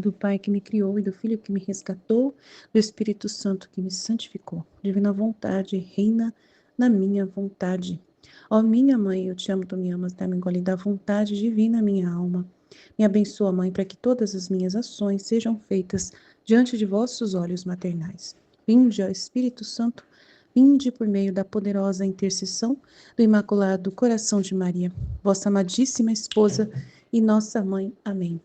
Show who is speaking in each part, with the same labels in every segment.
Speaker 1: do Pai que me criou e do Filho que me resgatou, do Espírito Santo que me santificou. Divina vontade, reina na minha vontade. Ó minha mãe, eu te amo, tu me amas, dá-me engole da vontade divina minha alma. Me abençoa, mãe, para que todas as minhas ações sejam feitas diante de vossos olhos maternais. Vinde, ó Espírito Santo, vinde por meio da poderosa intercessão do Imaculado Coração de Maria, vossa amadíssima esposa e nossa mãe. Amém.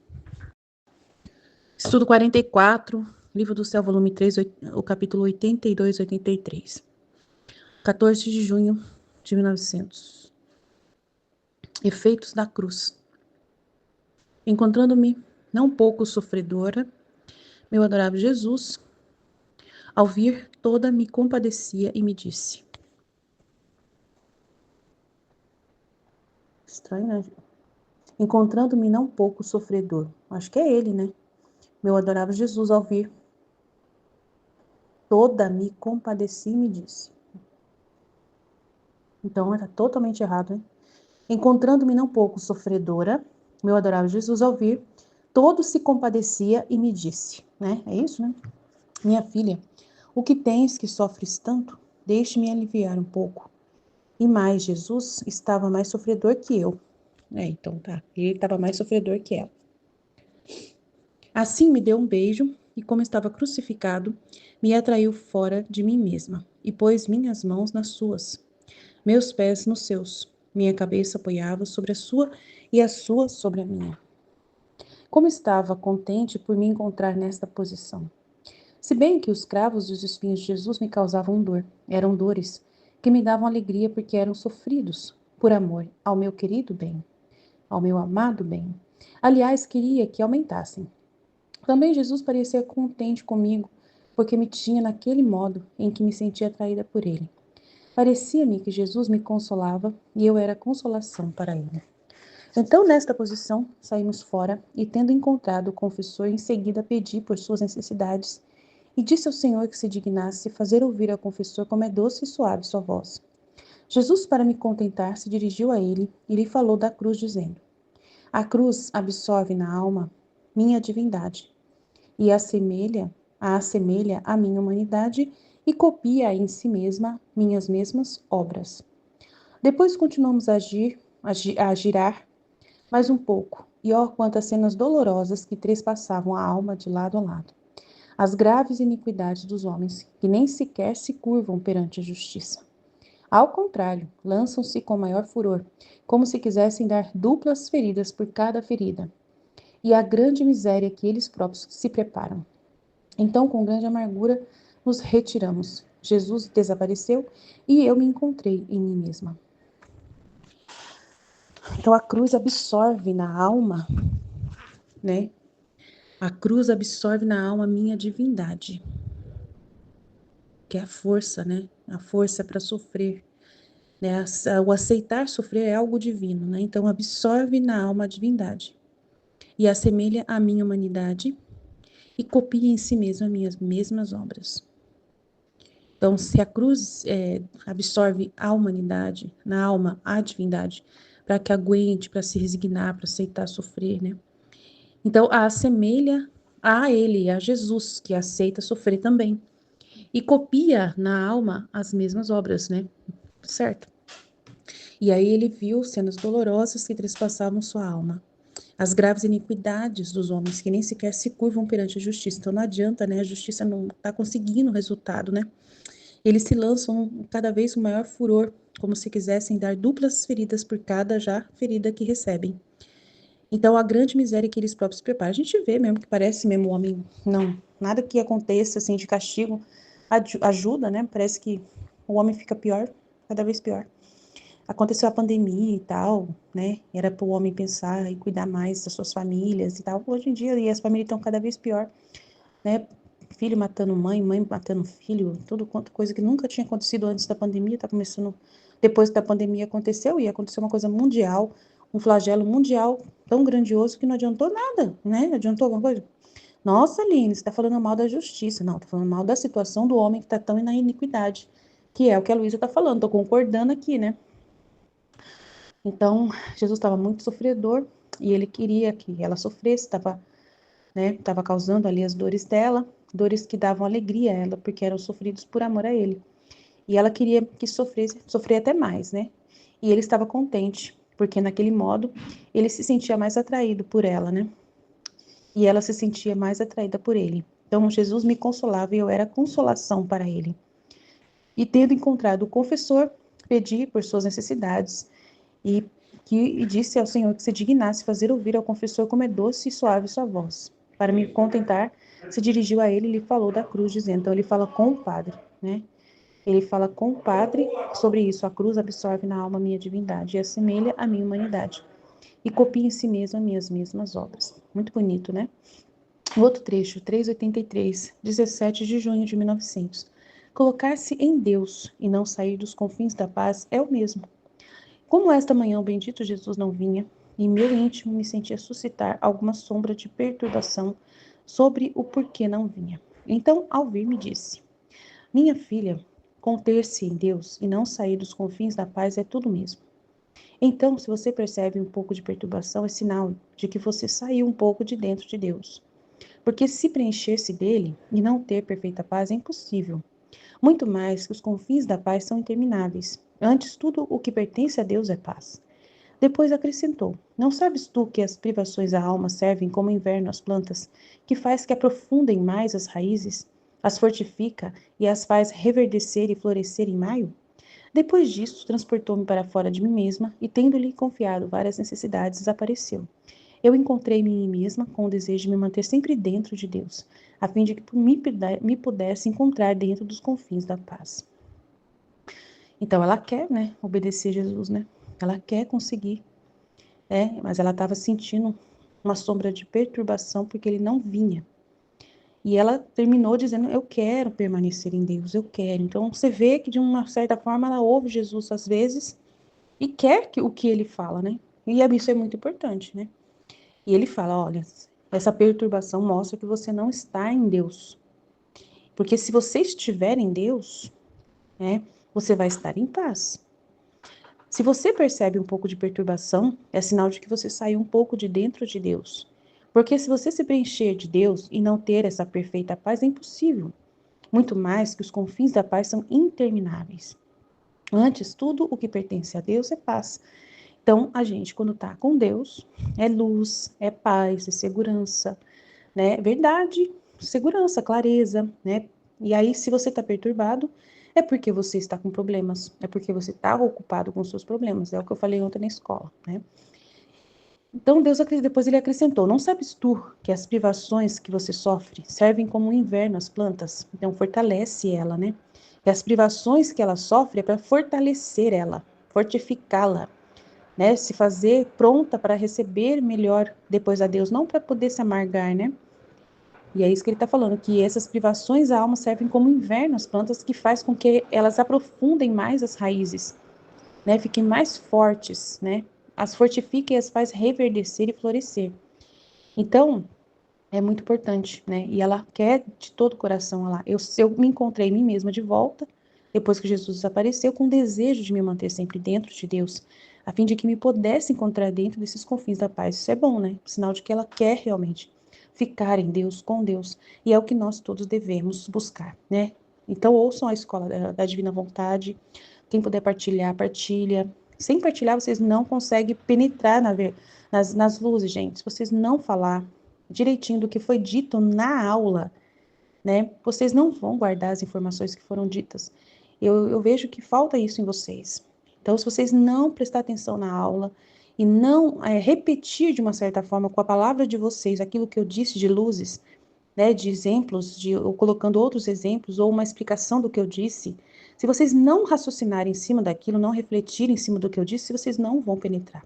Speaker 1: Estudo 44, Livro do Céu, volume 3, o capítulo 82 e 83. 14 de junho de 1900. Efeitos da cruz. Encontrando-me não pouco sofredora, meu adorável Jesus, ao vir toda me compadecia e me disse. Estranho, né? Encontrando-me não pouco sofredor. Acho que é ele, né? Meu adorável Jesus, ao vir toda me compadecia e me disse. Então, era totalmente errado, né? Encontrando-me não pouco sofredora, meu adorável Jesus, ao vir, todo se compadecia e me disse, né? É isso, né? Minha filha, o que tens que sofres tanto? Deixe-me aliviar um pouco. E mais, Jesus estava mais sofredor que eu. Então tá. Ele estava mais sofredor que ela. Assim me deu um beijo e, como estava crucificado, me atraiu fora de mim mesma e pôs minhas mãos nas suas, meus pés nos seus. Minha cabeça apoiava sobre a sua e a sua sobre a minha. Como estava contente por me encontrar nesta posição. Se bem que os cravos e os espinhos de Jesus me causavam dor, eram dores que me davam alegria porque eram sofridos por amor ao meu querido bem, ao meu amado bem. Aliás, queria que aumentassem. Também Jesus parecia contente comigo, porque me tinha naquele modo em que me sentia atraída por ele. Parecia-me que Jesus me consolava e eu era consolação para ele. Então, nesta posição, saímos fora e, tendo encontrado o confessor, em seguida pedi por suas necessidades e disse ao Senhor que se dignasse fazer ouvir ao confessor como é doce e suave sua voz. Jesus, para me contentar, se dirigiu a ele e lhe falou da cruz, dizendo: A cruz absorve na alma minha divindade e a assemelha à minha humanidade e copia em si mesma minhas mesmas obras. Depois continuamos a girar mais um pouco, e ó quantas cenas dolorosas que trespassavam a alma de lado a lado. As graves iniquidades dos homens, que nem sequer se curvam perante a justiça. Ao contrário, lançam-se com maior furor, como se quisessem dar duplas feridas por cada ferida. E a grande miséria que eles próprios se preparam. Então, com grande amargura, nos retiramos. Jesus desapareceu e eu me encontrei em mim mesma. Então, a cruz absorve na alma, né? A cruz absorve na alma minha divindade, que é a força, né? A força para sofrer, né? O aceitar sofrer é algo divino, né? Então, absorve na alma a divindade e assemelha a minha humanidade e copia em si mesma as minhas mesmas obras. Então, se a cruz absorve a humanidade, na alma, a divindade, para que aguente, para se resignar, para aceitar sofrer, né? Então, a assemelha a ele, a Jesus, que aceita sofrer também. E copia na alma as mesmas obras, né? Certo? E aí ele viu cenas dolorosas que trespassavam sua alma. As graves iniquidades dos homens que nem sequer se curvam perante a justiça. Então não adianta, né? A justiça não está conseguindo o resultado, né? Eles se lançam cada vez com maior furor, como se quisessem dar duplas feridas por cada já ferida que recebem. Então, a grande miséria que eles próprios preparam. A gente vê mesmo que parece mesmo o homem, não, nada que aconteça assim de castigo ajuda, né? Parece que o homem fica pior, cada vez pior. Aconteceu a pandemia e tal, né? Era para o homem pensar e cuidar mais das suas famílias e tal. Hoje em dia, e as famílias estão cada vez pior, né? Filho matando mãe, mãe matando filho, tudo quanto coisa que nunca tinha acontecido antes da pandemia, tá começando, depois da pandemia aconteceu, e aconteceu uma coisa mundial, um flagelo mundial tão grandioso que não adiantou nada, né? Não adiantou alguma coisa? Nossa, Aline, você tá falando mal da justiça. Não, tô falando mal da situação do homem que tá tão na iniquidade, que é o que a Luísa tá falando, tô concordando aqui, né? Então, Jesus estava muito sofredor, e ele queria que ela sofresse, estava né? Estava causando ali as dores dela, dores que davam alegria a ela, porque eram sofridos por amor a ele. E ela queria que sofresse, sofrer até mais, né? E ele estava contente, porque naquele modo ele se sentia mais atraído por ela, né? E ela se sentia mais atraída por ele. Então Jesus me consolava e eu era consolação para ele. E tendo encontrado o confessor, pedi por suas necessidades e disse ao Senhor que se dignasse fazer ouvir ao confessor como é doce e suave sua voz. Para me contentar, se dirigiu a ele e lhe falou da cruz, dizendo, então ele fala com o Padre, né? Ele fala com o Padre sobre isso. A cruz absorve na alma a minha divindade e assemelha a minha humanidade. E copia em si mesma as minhas mesmas obras. Muito bonito, né? O outro trecho, 383, 17 de junho de 1900. Colocar-se em Deus e não sair dos confins da paz é o mesmo. Como esta manhã o bendito Jesus não vinha, em meu íntimo me sentia suscitar alguma sombra de perturbação sobre o porquê não vinha. Então, ao vir, me disse, minha filha, conter-se em Deus e não sair dos confins da paz é tudo mesmo. Então, se você percebe um pouco de perturbação, é sinal de que você saiu um pouco de dentro de Deus. Porque se preencher-se dele e não ter perfeita paz é impossível. Muito mais que os confins da paz são intermináveis. Antes, tudo o que pertence a Deus é paz. Depois acrescentou, não sabes tu que as privações à alma servem como inverno às plantas, que faz que aprofundem mais as raízes, as fortifica e as faz reverdecer e florescer em maio? Depois disso, transportou-me para fora de mim mesma e, tendo-lhe confiado várias necessidades, desapareceu. Eu encontrei-me em mim mesma com o desejo de me manter sempre dentro de Deus, a fim de que me pudesse encontrar dentro dos confins da paz. Então ela quer, né, obedecer Jesus, né? Ela quer conseguir, mas ela estava sentindo uma sombra de perturbação porque ele não vinha. E ela terminou dizendo, eu quero permanecer em Deus, eu quero. Então você vê que de uma certa forma ela ouve Jesus às vezes e quer que o que ele fala, né? E isso é muito importante, né? E ele fala, olha, essa perturbação mostra que você não está em Deus. Porque se você estiver em Deus, né, você vai estar em paz. Se você percebe um pouco de perturbação, é sinal de que você saiu um pouco de dentro de Deus. Porque se você se preencher de Deus e não ter essa perfeita paz, é impossível. Muito mais que os confins da paz são intermináveis. Antes, tudo o que pertence a Deus é paz. Então, a gente, quando está com Deus, é luz, é paz, é segurança, né? Verdade, segurança, clareza, né? E aí, se você está perturbado, é porque você está com problemas, é porque você está ocupado com seus problemas, é o que eu falei ontem na escola, né? Então, Deus, depois ele acrescentou, não sabes tu que as privações que você sofre servem como um inverno às plantas? Então, fortalece ela, né? E as privações que ela sofre é para fortalecer ela, fortificá-la, né? Se fazer pronta para receber melhor depois a Deus, não para poder se amargar, né? E é isso que ele está falando, que essas privações à alma servem como inverno às plantas, que faz com que elas aprofundem mais as raízes, né? Fiquem mais fortes, né? As fortifica e as faz reverdecer e florescer. Então, é muito importante, né? E ela quer de todo o coração lá. Eu me encontrei em mim mesma de volta, depois que Jesus desapareceu, com o desejo de me manter sempre dentro de Deus, a fim de que me pudesse encontrar dentro desses confins da paz. Isso é bom, né? Sinal de que ela quer realmente ficar em Deus, com Deus. E é o que nós todos devemos buscar, né? Então, ouçam a escola da Divina Vontade. Quem puder partilhar, partilha. Sem partilhar, vocês não conseguem penetrar nas luzes, gente. Se vocês não falar direitinho do que foi dito na aula, né? Vocês não vão guardar as informações que foram ditas. Eu vejo que falta isso em vocês. Então, se vocês não prestar atenção na aula e não repetir de uma certa forma com a palavra de vocês aquilo que eu disse de luzes, né, de exemplos, ou colocando outros exemplos, ou uma explicação do que eu disse, se vocês não raciocinarem em cima daquilo, não refletirem em cima do que eu disse, vocês não vão penetrar.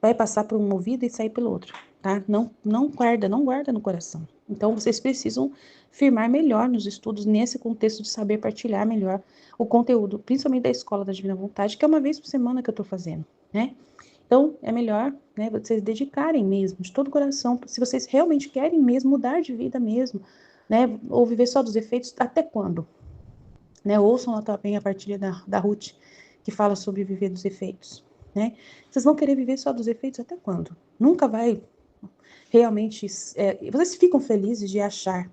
Speaker 1: Vai passar por um ouvido e sair pelo outro, tá? Não guarda no coração. Então, vocês precisam firmar melhor nos estudos, nesse contexto de saber partilhar melhor o conteúdo, principalmente da Escola da Divina Vontade, que é uma vez por semana que eu tô fazendo, né? Então, é melhor, né, vocês dedicarem mesmo, de todo o coração, se vocês realmente querem mesmo mudar de vida mesmo, né, ou viver só dos efeitos, até quando? Né, ouçam lá também a partilha da Ruth, que fala sobre viver dos efeitos, né? Vocês vão querer viver só dos efeitos até quando? Nunca vai realmente, vocês ficam felizes de achar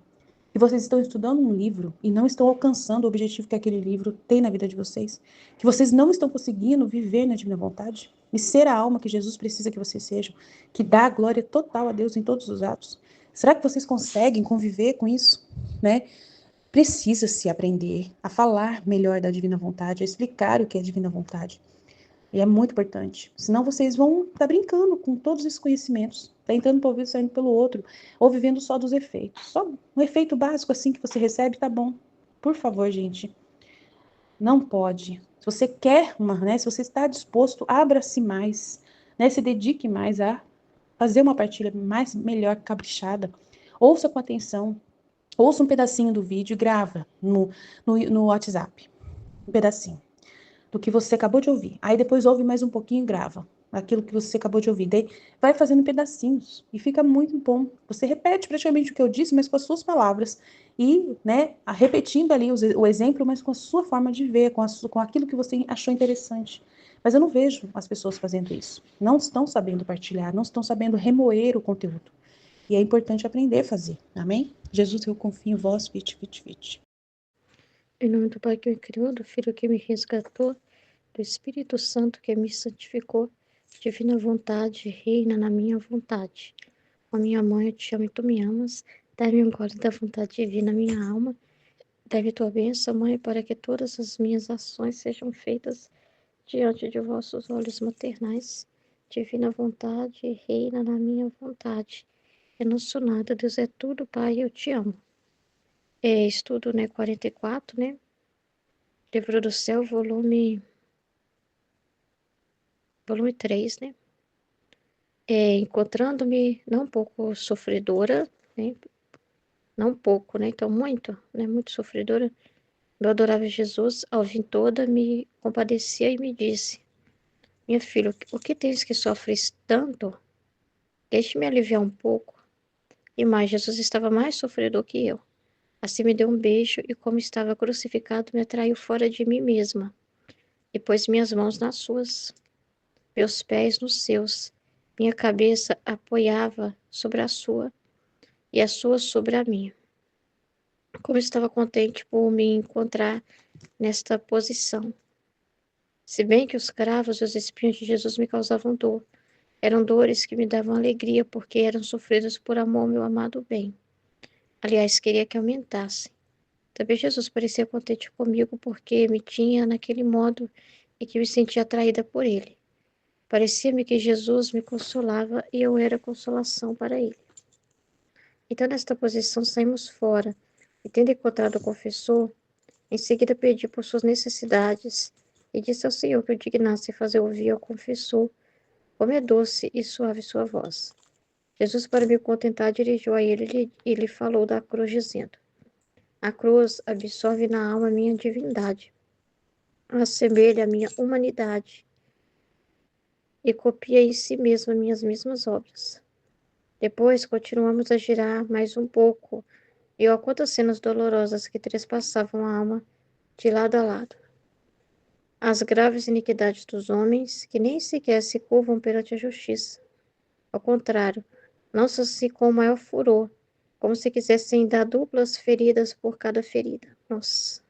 Speaker 1: que vocês estão estudando um livro e não estão alcançando o objetivo que aquele livro tem na vida de vocês? Que vocês não estão conseguindo viver na divina vontade e ser a alma que Jesus precisa que vocês sejam, que dá a glória total a Deus em todos os atos? Será que vocês conseguem conviver com isso, né? Precisa-se aprender a falar melhor da divina vontade, a explicar o que é divina vontade. E é muito importante. Senão vocês vão estar brincando com todos esses conhecimentos. Tá entrando por um ouvido, saindo pelo outro. Ou vivendo só dos efeitos. Só um efeito básico assim que você recebe, tá bom. Por favor, gente. Não pode. Se você quer né? Se você está disposto, abra-se mais. Né? Se dedique mais a fazer uma partilha melhor, caprichada. Ouça com atenção. Ouça um pedacinho do vídeo e grava no WhatsApp. Um pedacinho do que você acabou de ouvir. Aí depois ouve mais um pouquinho e grava aquilo que você acabou de ouvir. Daí vai fazendo pedacinhos e fica muito bom. Você repete praticamente o que eu disse, mas com as suas palavras e, né, repetindo ali o exemplo, mas com a sua forma de ver, com aquilo que você achou interessante. Mas eu não vejo as pessoas fazendo isso. Não estão sabendo partilhar, não estão sabendo remoer o conteúdo. E é importante aprender a fazer. Amém? Jesus, eu confio em vós, vite, vite, vite.
Speaker 2: Em nome do Pai que me criou, do Filho que me resgatou, do Espírito Santo que me santificou, divina vontade, reina na minha vontade. Ó minha mãe, eu te amo e tu me amas, dai-me um gole da vontade divina, minha alma, dai-me tua bênção, mãe, para que todas as minhas ações sejam feitas diante de vossos olhos maternais. Divina vontade, reina na minha vontade. Eu não sou nada, Deus é tudo, Pai, eu te amo. Estudo, 44, Livro do Céu, volume 3, encontrando-me não um pouco sofredora, né? Não um pouco, Então muito, muito sofredora. Meu adorável Jesus, ao fim toda, me compadecia e me disse: Minha filha, o que tens que sofres tanto? Deixe-me aliviar um pouco. E mais, Jesus estava mais sofredor que eu. Assim me deu um beijo e, como estava crucificado, me atraiu fora de mim mesma e pôs minhas mãos nas suas, meus pés nos seus. Minha cabeça apoiava sobre a sua e a sua sobre a minha. Como estava contente por me encontrar nesta posição. Se bem que os cravos e os espinhos de Jesus me causavam dor, eram dores que me davam alegria porque eram sofridas por amor ao meu amado bem. Aliás, queria que aumentassem. Também Jesus parecia contente comigo porque me tinha naquele modo e que me sentia atraída por ele. Parecia-me que Jesus me consolava e eu era consolação para ele. Então, nesta posição, saímos fora e, tendo encontrado o confessor, em seguida pedi por suas necessidades e disse ao Senhor que eu dignasse fazer ouvir ao confessor como é doce e suave sua voz. Jesus, para me contentar, dirigiu a ele e lhe falou da cruz, dizendo: A cruz absorve na alma minha divindade, assemelha a minha humanidade e copia em si mesma minhas mesmas obras. Depois continuamos a girar mais um pouco, e ó quantas cenas dolorosas que trespassavam a alma de lado a lado. As graves iniquidades dos homens, que nem sequer se curvam perante a justiça. Ao contrário, lançam-se com o maior furor, como se quisessem dar duplas feridas por cada ferida. Nossa!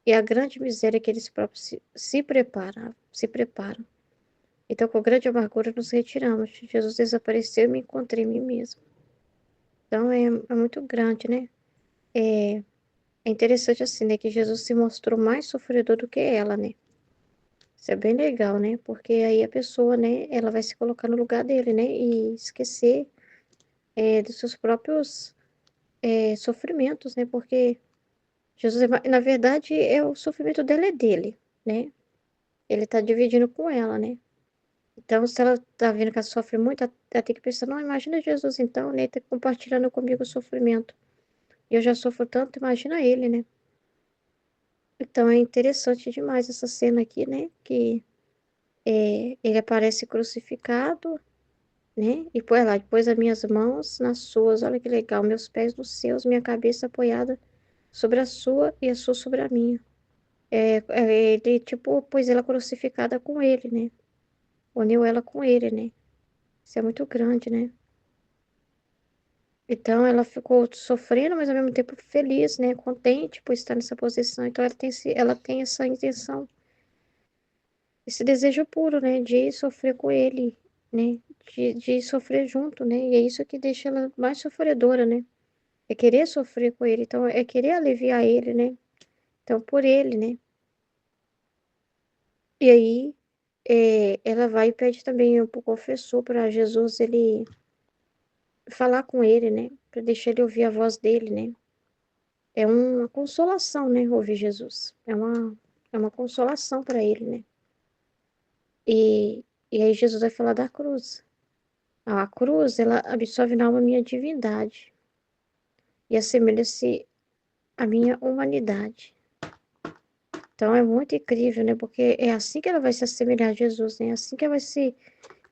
Speaker 2: E a grande miséria que eles próprios se preparam. Então, com grande amargura, nos retiramos. Jesus desapareceu e me encontrei em mim mesmo. Então, é muito grande, É, é interessante assim, que Jesus se mostrou mais sofredor do que ela, Isso é bem legal, Porque aí a pessoa, ela vai se colocar no lugar dele, E esquecer dos seus próprios sofrimentos, Porque Jesus, na verdade, o sofrimento dela é dele, Ele tá dividindo com ela, Então, se ela tá vendo que ela sofre muito, ela tem que pensar, não, imagina Jesus então, tá compartilhando comigo o sofrimento. E eu já sofro tanto, imagina ele, Então, é interessante demais essa cena aqui, Que ele aparece crucificado, E põe lá, depois as minhas mãos nas suas, olha que legal, meus pés nos seus, minha cabeça apoiada sobre a sua e a sua sobre a minha. Ele, tipo, pôs ela crucificada com ele, Uniu ela com ele, Isso é muito grande, Então ela ficou sofrendo, mas ao mesmo tempo feliz, né? Contente por estar nessa posição. Então ela tem essa intenção, esse desejo puro, né? De sofrer com ele, né? De sofrer junto, né? E é isso que deixa ela mais sofredora, né? É querer sofrer com ele, então é querer aliviar ele, né? Então por ele, né? E aí ela vai e pede também pro confessor para Jesus ele falar com ele, né? Para deixar ele ouvir a voz dele, né? É uma consolação, né? Ouvir Jesus. É uma consolação para ele, né? E aí Jesus vai falar da cruz. A cruz, ela absorve na alma a minha divindade e assemelha-se à minha humanidade. Então é muito incrível, né? Porque é assim que ela vai se assemelhar a Jesus, né? É assim que ela vai se.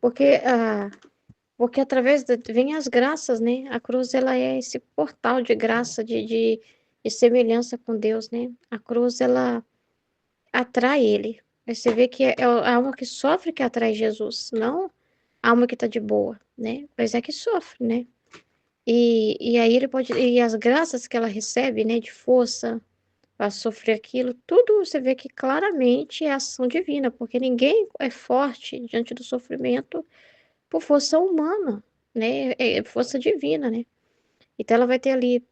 Speaker 2: Porque, porque através vem as graças, né? A cruz, ela é esse portal de graça, de semelhança com Deus, né? A cruz, ela atrai ele. Aí você vê que é a alma que sofre que atrai Jesus, não a alma que está de boa, né? Mas é que sofre, né? E aí ele pode. E as graças que ela recebe, né? De força para sofrer aquilo, tudo você vê que claramente é ação divina, porque ninguém é forte diante do sofrimento por força humana, né? É força divina, né? Então ela vai ter ali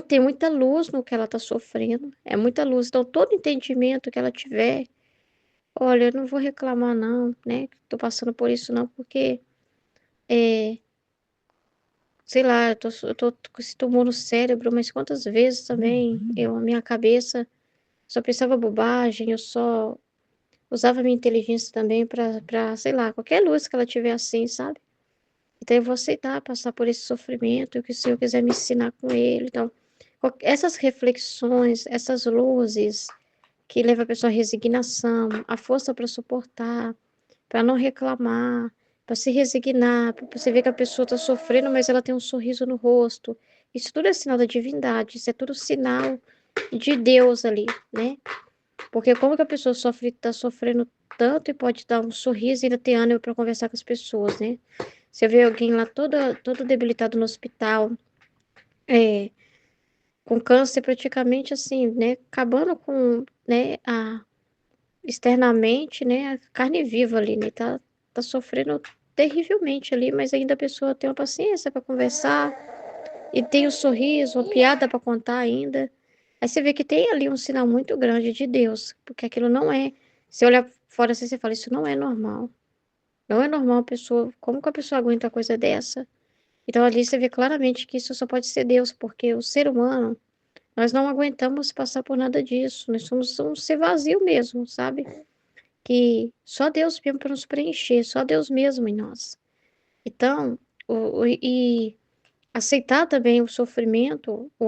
Speaker 2: tem muita luz no que ela está sofrendo, é muita luz. Então todo entendimento que ela tiver, olha, eu não vou reclamar não, né? Tô passando por isso não, porque é, sei lá, eu tô com esse tumor no cérebro, mas quantas vezes também a minha cabeça só pensava bobagem, eu só usava minha inteligência também para, sei lá, qualquer luz que ela tiver assim, sabe? Então eu vou aceitar passar por esse sofrimento, o que o Senhor quiser me ensinar com ele. Então, essas reflexões, essas luzes que levam a pessoa à resignação, a força para suportar, para não reclamar, para se resignar, para você ver que a pessoa está sofrendo, mas ela tem um sorriso no rosto. Isso tudo é sinal da divindade, isso é tudo sinal de Deus ali, né? Porque como que a pessoa sofre, tá sofrendo tanto e pode dar um sorriso e ainda ter ânimo para conversar com as pessoas, né? Você vê alguém lá todo debilitado no hospital, é, com câncer praticamente assim, né? Acabando com, né, externamente, né, a carne viva ali, né? Tá sofrendo terrivelmente ali, mas ainda a pessoa tem uma paciência para conversar e tem um sorriso, uma piada para contar ainda. Aí você vê que tem ali um sinal muito grande de Deus, porque aquilo não é. Você olha fora assim, você fala, isso não é normal. Não é normal a pessoa. Como que a pessoa aguenta uma coisa dessa? Então ali você vê claramente que isso só pode ser Deus, porque o ser humano, nós não aguentamos passar por nada disso. Nós somos um ser vazio mesmo, sabe? Que só Deus mesmo para nos preencher, só Deus mesmo em nós. Então, e aceitar também o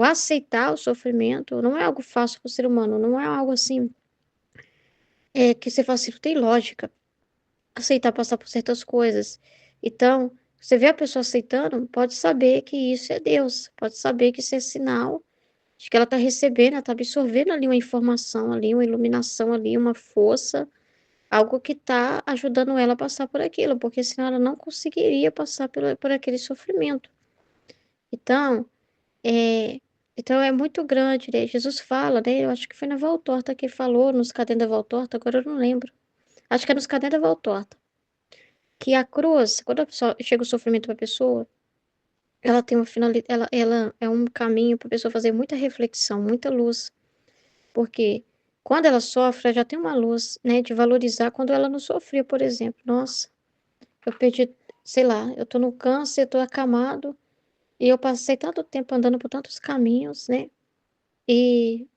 Speaker 2: aceitar o sofrimento não é algo fácil para o ser humano, não é algo assim que você fala assim, não tem lógica aceitar passar por certas coisas. Então, você vê a pessoa aceitando, pode saber que isso é Deus, pode saber que isso é sinal de que ela está recebendo, ela está absorvendo ali uma informação, ali uma iluminação, ali uma força, algo que está ajudando ela a passar por aquilo, porque senão ela não conseguiria passar por aquele sofrimento. Então, é, então é muito grande, né? Jesus fala, né? Eu acho que foi na Valtorta que ele falou, nos Cadernos da Valtorta, agora eu não lembro. Acho que é nos Cadernos da Valtorta. Que a cruz, quando a pessoa, chega o sofrimento para a pessoa, ela tem uma finalidade, ela é um caminho para a pessoa fazer muita reflexão, muita luz. Porque quando ela sofre, ela já tem uma luz, né? De valorizar quando ela não sofria, por exemplo. Nossa, eu perdi, sei lá, eu tô no câncer, eu tô acamado, e eu passei tanto tempo andando por tantos caminhos, né? E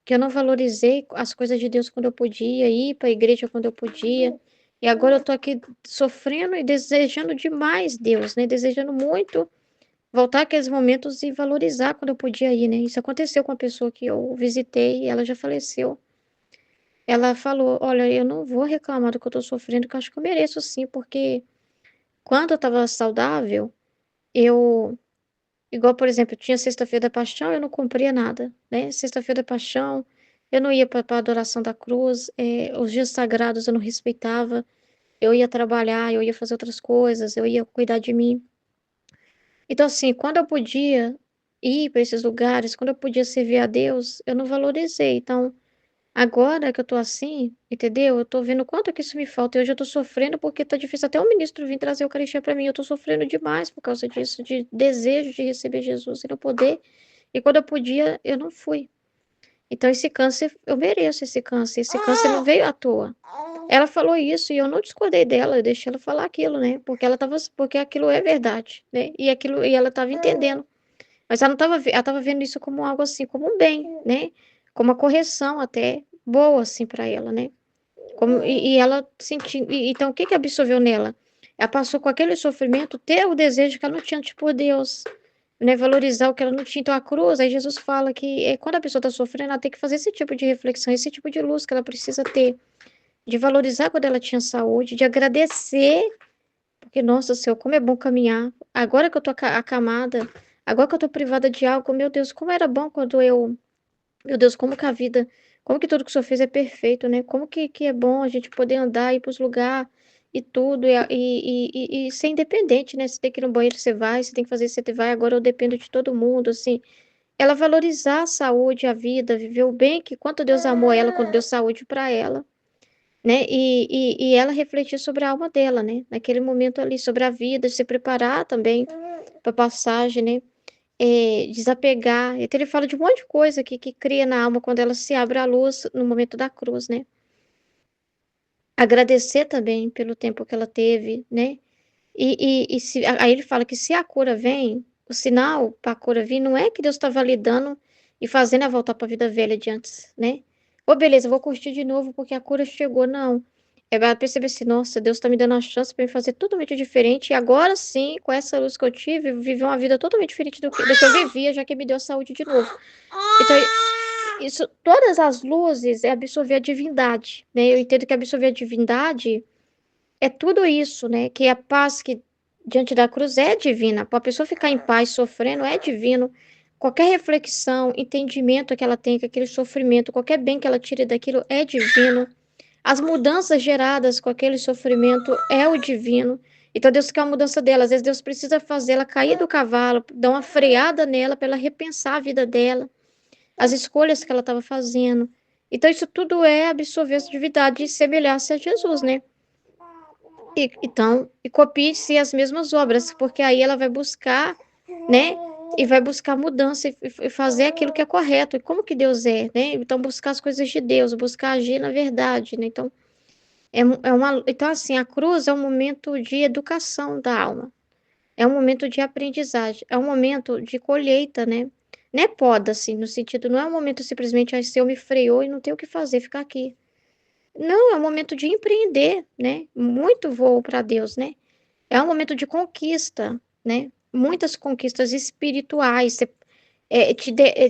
Speaker 2: que eu não valorizei as coisas de Deus quando eu podia, ir para a igreja quando eu podia. E agora eu tô aqui sofrendo e desejando demais Deus, né? Desejando muito voltar aqueles momentos e valorizar quando eu podia ir, né? Isso aconteceu com a pessoa que eu visitei e ela já faleceu. Ela falou: Olha, eu não vou reclamar do que eu tô sofrendo, que eu acho que eu mereço sim, porque quando eu tava saudável, eu igual, por exemplo, tinha Sexta-feira da Paixão, eu não cumpria nada, né? Sexta-feira da Paixão, eu não ia para a adoração da cruz, os dias sagrados eu não respeitava, eu ia trabalhar, eu ia fazer outras coisas, eu ia cuidar de mim. Então, assim, quando eu podia ir para esses lugares, quando eu podia servir a Deus, eu não valorizei. Então, agora que eu tô assim, entendeu? Eu tô vendo o quanto que isso me falta. E hoje eu tô sofrendo porque tá difícil até o ministro vir trazer a Eucaristia para mim. Eu tô sofrendo demais por causa disso, de desejo de receber Jesus e não poder. E quando eu podia, eu não fui. Então, esse câncer, eu mereço esse câncer. Esse câncer não veio à toa. Ela falou isso e eu não discordei dela, eu deixei ela falar aquilo, né? Porque aquilo é verdade, né? E ela estava entendendo. Mas ela não estava, ela estava vendo isso como algo assim, como um bem, né? Como uma correção até boa assim para ela, né? E ela sentiu, então o que que absorveu nela? Ela passou com aquele sofrimento ter o desejo que ela não tinha tipo Deus, né? Valorizar o que ela não tinha. Então a cruz, aí Jesus fala que quando a pessoa está sofrendo, ela tem que fazer esse tipo de reflexão, esse tipo de luz que ela precisa ter, de valorizar quando ela tinha saúde, de agradecer, porque, nossa Senhor, como é bom caminhar. Agora que eu tô acamada, agora que eu tô privada de algo, meu Deus, como era bom quando eu. Meu Deus, como que a vida. Como que tudo que o Senhor fez é perfeito, né? Como que é bom a gente poder andar, ir pros lugares e tudo, e ser independente, né? Você tem que ir no banheiro, você vai, você tem que fazer isso, você vai. Agora eu dependo de todo mundo, assim. Ela valorizar a saúde, a vida, viver o bem, que quanto Deus amou ela quando deu saúde para ela, né? E ela refletir sobre a alma dela, né? Naquele momento ali, sobre a vida, se preparar também para a passagem, né? Desapegar. Então ele fala de um monte de coisa que cria na alma quando ela se abre à luz no momento da cruz, né? Agradecer também pelo tempo que ela teve, né? Aí ele fala que se a cura vem, o sinal para a cura vir não é que Deus está validando e fazendo a voltar para a vida velha de antes, né? Ô, beleza, eu vou curtir de novo porque a cura chegou. Não. É para perceber assim, nossa, Deus está me dando a chance para me fazer totalmente diferente. E agora sim, com essa luz que eu tive, viver uma vida totalmente diferente do que eu vivia, já que me deu saúde de novo. Então, isso, todas as luzes é absorver a divindade, né? Eu entendo que absorver a divindade é tudo isso, né? Que a paz que diante da cruz é divina. Para a pessoa ficar em paz sofrendo é divino. Qualquer reflexão, entendimento que ela tem com aquele sofrimento, qualquer bem que ela tire daquilo é divino. As mudanças geradas com aquele sofrimento é o divino. Então Deus quer a mudança dela. Às vezes Deus precisa fazer ela cair do cavalo, dar uma freada nela para ela repensar a vida dela, as escolhas que ela estava fazendo. Então isso tudo é absorver essa divindade e semelhar-se a Jesus, né? E copie-se as mesmas obras, porque aí ela vai buscar, né? E vai buscar mudança e fazer aquilo que é correto. E como que Deus é, né? Então, buscar as coisas de Deus, buscar agir na verdade, né? Então, então, assim, a cruz é um momento de educação da alma. É um momento de aprendizagem. É um momento de colheita, né? Não é poda, assim, no sentido, não é um momento simplesmente, se eu me freou e não tenho o que fazer, ficar aqui. Não, é um momento de empreender, né? Muito voo para Deus, né? É um momento de conquista, né? Muitas conquistas espirituais. Você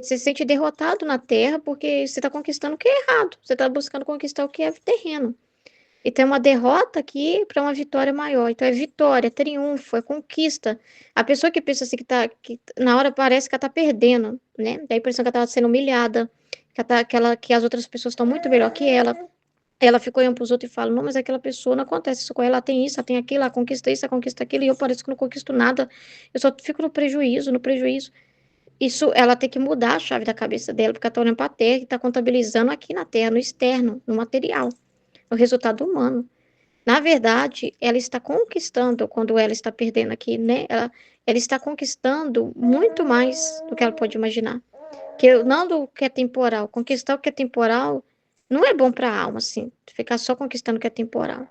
Speaker 2: se sente derrotado na terra porque você está conquistando o que é errado. Você está buscando conquistar o que é terreno. Então, é uma derrota aqui para uma vitória maior. Então, é vitória, é triunfo, é conquista. A pessoa que pensa assim que na hora parece que ela está perdendo, né? Dá a impressão que ela está sendo humilhada, que as outras pessoas estão muito melhor que ela. Ela fica olhando para os outros e fala, não, mas aquela pessoa não acontece isso com ela, ela tem isso, ela tem aquilo, ela conquista isso, ela conquista aquilo, e eu pareço que não conquisto nada, eu só fico no prejuízo, no prejuízo. Isso, ela tem que mudar a chave da cabeça dela, porque ela está olhando para a terra e está contabilizando aqui na terra, no externo, no material, no resultado humano. Na verdade, ela está conquistando quando ela está perdendo aqui, né? Ela está conquistando muito mais do que ela pode imaginar. Não do que é temporal. Conquistar o que é temporal não é bom para a alma, assim. Ficar só conquistando o que é temporal.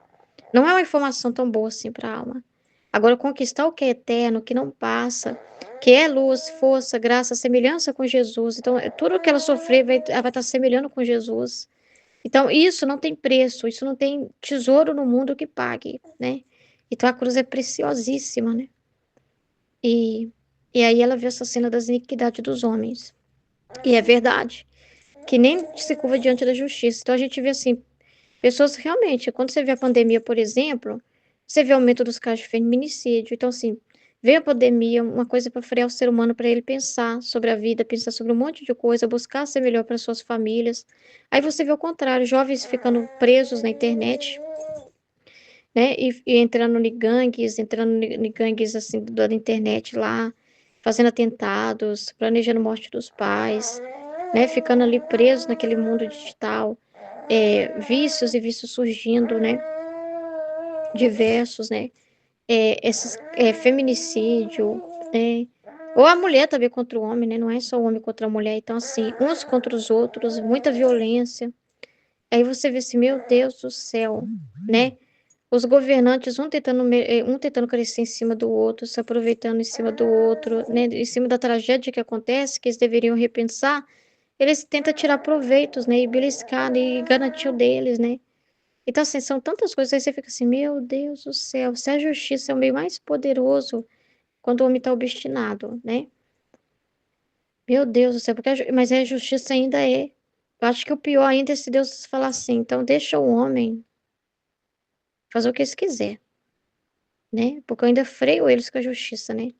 Speaker 2: Não é uma informação tão boa assim para a alma. Agora, conquistar o que é eterno, o que não passa, que é luz, força, graça, semelhança com Jesus. Então, tudo que ela sofrer, ela vai estar semelhando com Jesus. Então, isso não tem preço, isso não tem tesouro no mundo que pague, né? Então, a cruz é preciosíssima, né? E, e aí ela vê essa cena das iniquidades dos homens. E é verdade, que nem se curva diante da justiça. Então, a gente vê assim, pessoas realmente, quando você vê a pandemia, por exemplo, você vê o aumento dos casos de feminicídio. Então, assim, veio a pandemia, uma coisa para frear o ser humano, para ele pensar sobre a vida, pensar sobre um monte de coisa, buscar ser melhor para suas famílias. Aí você vê o contrário, jovens ficando presos na internet, né? E entrando em gangues, assim, da internet lá, fazendo atentados, planejando morte dos pais, né? Ficando ali preso naquele mundo digital, vícios e vícios surgindo, né? Diversos, né? Esses feminicídio, né? Ou a mulher também contra o homem, né? Não é só o homem contra a mulher. Então, assim, uns contra os outros, muita violência. Aí você vê assim, meu Deus do céu, né? Os governantes, um tentando crescer em cima do outro, se aproveitando em cima do outro, né? Em cima da tragédia que acontece, que eles deveriam repensar, eles tentam tirar proveitos, né? E beliscar, né? E garantir o deles, né? Então, assim, são tantas coisas, aí você fica assim, meu Deus do céu, se a justiça é o meio mais poderoso quando o homem está obstinado, né? Meu Deus do céu, mas a justiça ainda é. Eu acho que o pior ainda é se Deus falar assim, então deixa o homem fazer o que eles quiser, né? Porque eu ainda freio eles com a justiça, né?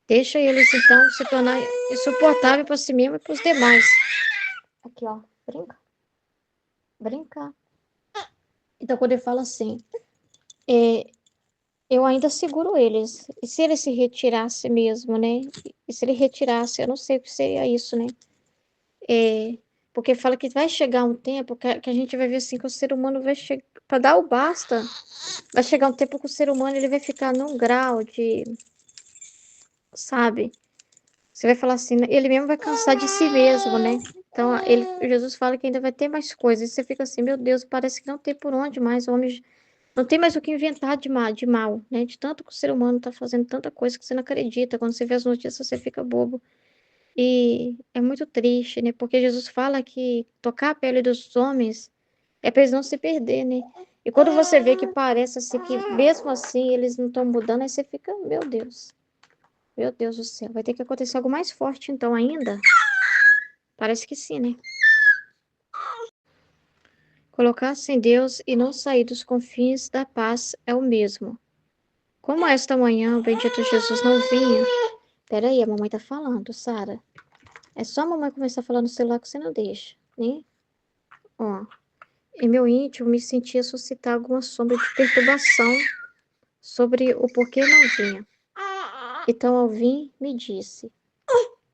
Speaker 2: Deixa eles, então, se tornar insuportável para si mesmo e para os demais. Aqui, ó, brinca, brinca. Então, quando ele fala assim, é, eu ainda seguro eles. E se ele se retirasse mesmo, né? E se ele retirasse, eu não sei o que seria isso, né? É, porque fala que vai chegar um tempo que a gente vai ver assim que o ser humano vai chegar. Para dar o basta, vai chegar um tempo que o ser humano ele vai ficar num grau de. Sabe? Você vai falar assim, ele mesmo vai cansar de si mesmo, né? Então, Jesus fala que ainda vai ter mais coisas. E você fica assim, meu Deus, parece que não tem por onde mais. O homem não tem mais o que inventar de mal, né? De tanto que o ser humano tá fazendo tanta coisa que você não acredita. Quando você vê as notícias, você fica bobo. E é muito triste, né? Porque Jesus fala que tocar a pele dos homens é para eles não se perder, né? E quando você vê que parece assim, que mesmo assim eles não estão mudando, aí você fica, meu Deus do céu, vai ter que acontecer algo mais forte então ainda? Parece que sim, né? Colocar-se em Deus e não sair dos confins da paz é o mesmo. Como esta manhã o bendito Jesus não vinha. Peraí, a mamãe tá falando, Sara. É só a mamãe começar a falar no celular que você não deixa, né? Ó, em meu íntimo me sentia suscitar alguma sombra de perturbação sobre o porquê não vinha. Então ao vir, me disse.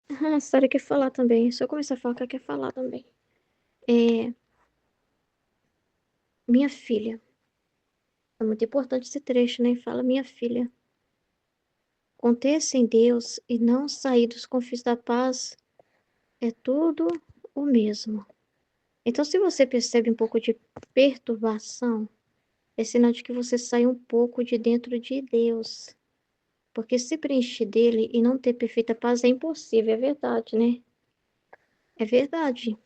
Speaker 2: Ah, a Sara quer falar também. Se eu começar a falar, ela quer falar também. É, minha filha. É muito importante esse trecho, né? Fala, minha filha. Conter-se em Deus e não sair dos confins da paz é tudo o mesmo. Então, se você percebe um pouco de perturbação, é sinal de que você sai um pouco de dentro de Deus. Porque se preencher dele e não ter perfeita paz é impossível, é verdade, né? É verdade.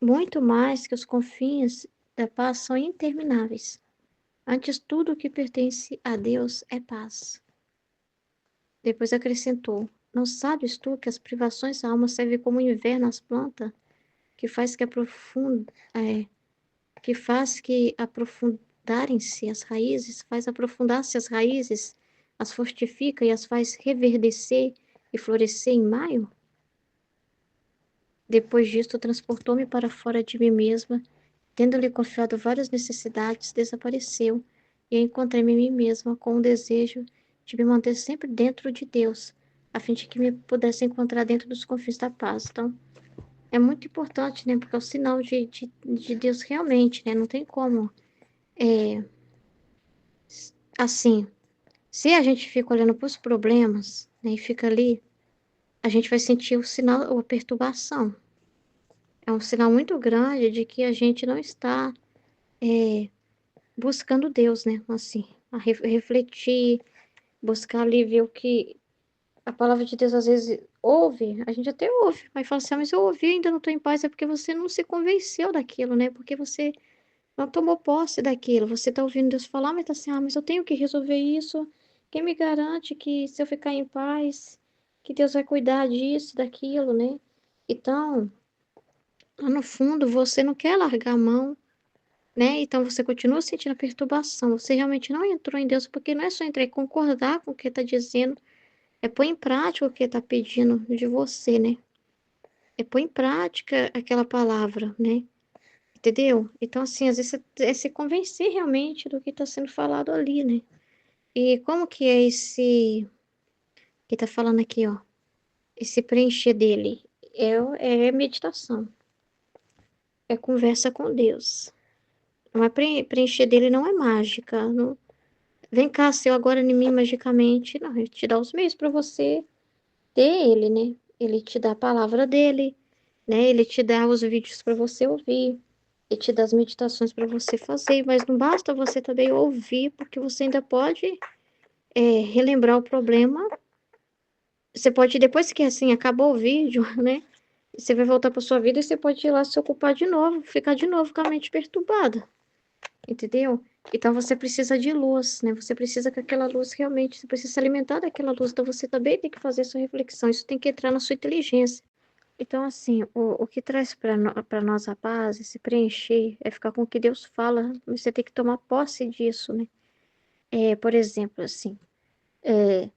Speaker 2: Muito mais que os confins da paz são intermináveis. Antes, tudo o que pertence a Deus é paz. Depois acrescentou: não sabes tu que as privações da alma servem como inverno às plantas, que faz que aprofundarem-se as raízes, faz aprofundar-se as raízes, as fortifica e as faz reverdecer e florescer em maio? Depois disto, transportou-me para fora de mim mesma, tendo-lhe confiado várias necessidades, desapareceu, e eu encontrei-me em mim mesma com o desejo de me manter sempre dentro de Deus, a fim de que me pudesse encontrar dentro dos confins da paz. Então, é muito importante, né? Porque é o sinal de Deus realmente, né? Não tem como. É, assim, se a gente fica olhando para os problemas, né, e fica ali, a gente vai sentir o sinal, a perturbação. É um sinal muito grande de que a gente não está buscando Deus, né? Assim, refletir, buscar ali ver o que a palavra de Deus às vezes ouve, a gente até ouve, mas fala assim, mas eu ouvi e ainda não estou em paz, é porque você não se convenceu daquilo, né? Porque você não tomou posse daquilo. Você está ouvindo Deus falar, mas está assim, mas eu tenho que resolver isso. Quem me garante que se eu ficar em paz, que Deus vai cuidar disso, daquilo, né? Então, lá no fundo, você não quer largar a mão, né? Então você continua sentindo a perturbação. Você realmente não entrou em Deus, porque não é só entrar e concordar com o que está dizendo, é pôr em prática o que está pedindo de você, né? É pôr em prática aquela palavra, né? entendeu? Então, assim, às vezes é se convencer realmente do que está sendo falado ali, né? E como que é esse que tá falando aqui, ó? Esse preencher dele é meditação, é conversa com Deus. Mas preencher dele não é mágica. Não, vem cá, seu agora em mim magicamente. Não, ele te dá os meios para você ter ele, né? Ele te dá a palavra dele, né? Ele te dá os vídeos para você ouvir. Ele te dá as meditações para você fazer. Mas não basta você também ouvir, porque você ainda pode relembrar o problema. Você pode, depois que assim acabou o vídeo, né? Você vai voltar para sua vida e você pode ir lá se ocupar de novo, ficar de novo com a mente perturbada, entendeu? Então você precisa de luz, né? Você precisa que aquela luz realmente, você precisa se alimentar daquela luz. Então você também tem que fazer sua reflexão. Isso tem que entrar na sua inteligência. Então, assim, o que traz para nós a paz, é se preencher, é ficar com o que Deus fala. Você tem que tomar posse disso, né? Por exemplo, assim, é,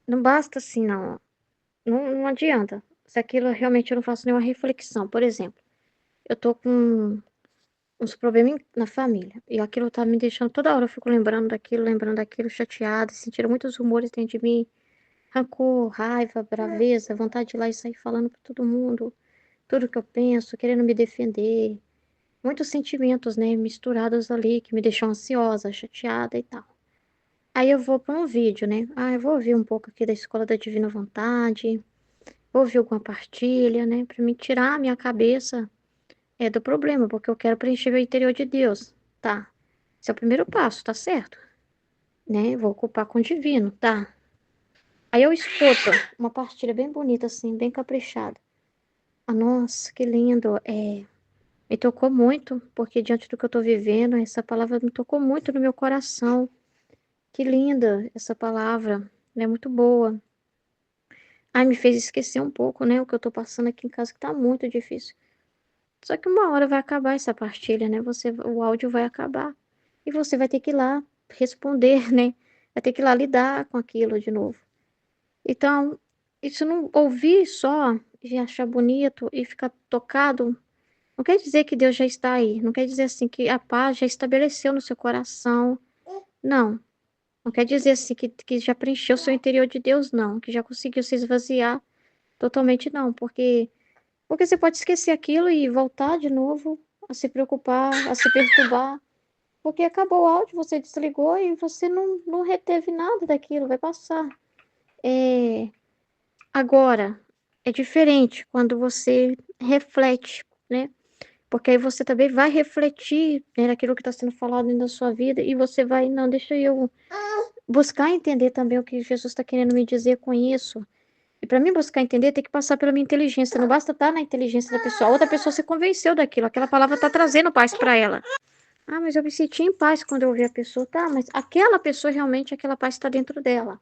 Speaker 2: não basta assim, não. Não adianta. Se aquilo realmente eu não faço nenhuma reflexão. Por exemplo, eu tô com uns problemas na família. E aquilo tá me deixando toda hora, eu fico lembrando daquilo, chateada, sentindo muitos rumores dentro de mim. Rancor, raiva, braveza, vontade de ir lá e sair falando pra todo mundo, tudo que eu penso, querendo me defender. Muitos sentimentos, né, misturados ali, que me deixam ansiosa, chateada e tal. Aí eu vou para um vídeo, né? Ah, eu vou ouvir um pouco aqui da Escola da Divina Vontade, vou ouvir alguma partilha, né, pra me tirar a minha cabeça do problema, porque eu quero preencher meu interior de Deus. Tá. Esse é o primeiro passo, tá certo? Né? Vou ocupar com o divino, tá? Aí eu escuto uma partilha bem bonita, assim, bem caprichada. Ah, nossa, que lindo. Me tocou muito, porque diante do que eu tô vivendo, essa palavra me tocou muito no meu coração. Que linda essa palavra. Ela é muito boa. Ai, me fez esquecer um pouco, né? O que eu tô passando aqui em casa, que tá muito difícil. Só que uma hora vai acabar essa partilha, né? O áudio vai acabar. E você vai ter que ir lá responder, né? Vai ter que ir lá lidar com aquilo de novo. Então, isso não ouvir só e achar bonito e ficar tocado, não quer dizer que Deus já está aí. Não quer dizer assim que a paz já estabeleceu no seu coração. Não. Não quer dizer assim que já preencheu o seu interior de Deus, não. Que já conseguiu se esvaziar totalmente, não. Porque você pode esquecer aquilo e voltar de novo a se preocupar, a se perturbar. Porque acabou o áudio, você desligou e você não reteve nada daquilo, vai passar. É, agora, é diferente quando você reflete, né? Porque aí você também vai refletir, né, naquilo que está sendo falado dentro da sua vida e você vai, não, deixa eu buscar entender também o que Jesus está querendo me dizer com isso. E para mim buscar entender, tem que passar pela minha inteligência. Não basta estar na inteligência da pessoa. A outra pessoa se convenceu daquilo. Aquela palavra está trazendo paz para ela. Ah, mas eu me senti em paz quando eu ouvi a pessoa. Tá, mas aquela pessoa realmente, aquela paz está dentro dela.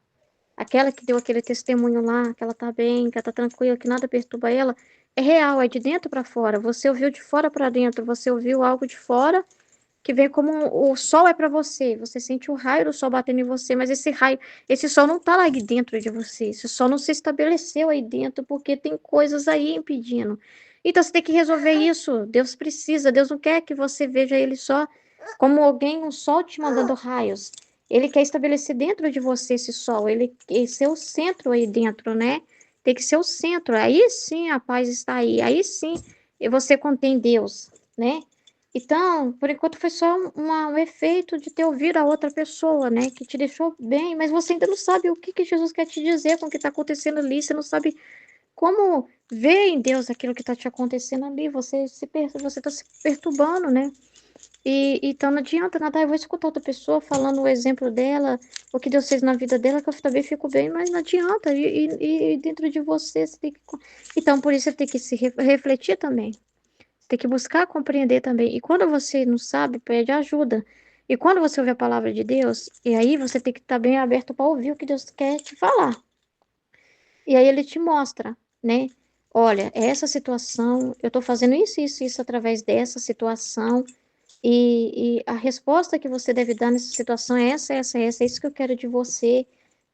Speaker 2: Aquela que deu aquele testemunho lá, que ela tá bem, que ela tá tranquila, que nada perturba ela, é real, é de dentro para fora. Você ouviu de fora para dentro. Você ouviu algo de fora que vem como o sol é para você. Você sente o raio do sol batendo em você, mas esse raio, esse sol não tá lá dentro de você. Esse sol não se estabeleceu aí dentro porque tem coisas aí impedindo. Então você tem que resolver isso. Deus precisa, Deus não quer que você veja ele só como alguém, um sol te mandando raios. Ele quer estabelecer dentro de você esse sol, ele quer ser o centro aí dentro, né? Tem que ser o centro. Aí sim a paz está aí. Aí sim você contém Deus, né? Então, por enquanto foi só um efeito de ter ouvido a outra pessoa, né? Que te deixou bem, mas você ainda não sabe o que que Jesus quer te dizer com o que está acontecendo ali. Você não sabe como ver em Deus aquilo que está te acontecendo ali. Você está se perturbando, né? Então não adianta nada. Eu vou escutar outra pessoa falando o exemplo dela, o que Deus fez na vida dela, que eu também fico bem, mas não adianta. E dentro de você, você tem que. Então, por isso você tem que se refletir também. Tem que buscar compreender também. E quando você não sabe, pede ajuda. E quando você ouve a palavra de Deus, e aí você tem que estar bem aberto para ouvir o que Deus quer te falar. E aí ele te mostra, né? Olha, essa situação, eu estou fazendo isso através dessa situação. E a resposta que você deve dar nessa situação é essa, é isso que eu quero de você,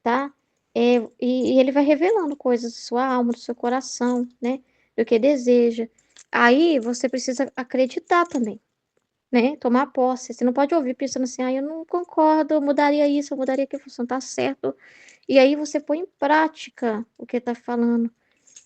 Speaker 2: tá? E ele vai revelando coisas da sua alma, do seu coração, né? Do que deseja. Aí você precisa acreditar também, né? Tomar posse. Você não pode ouvir pensando assim, eu não concordo, eu mudaria isso, eu mudaria aquilo, não tá certo. E aí você põe em prática o que tá falando.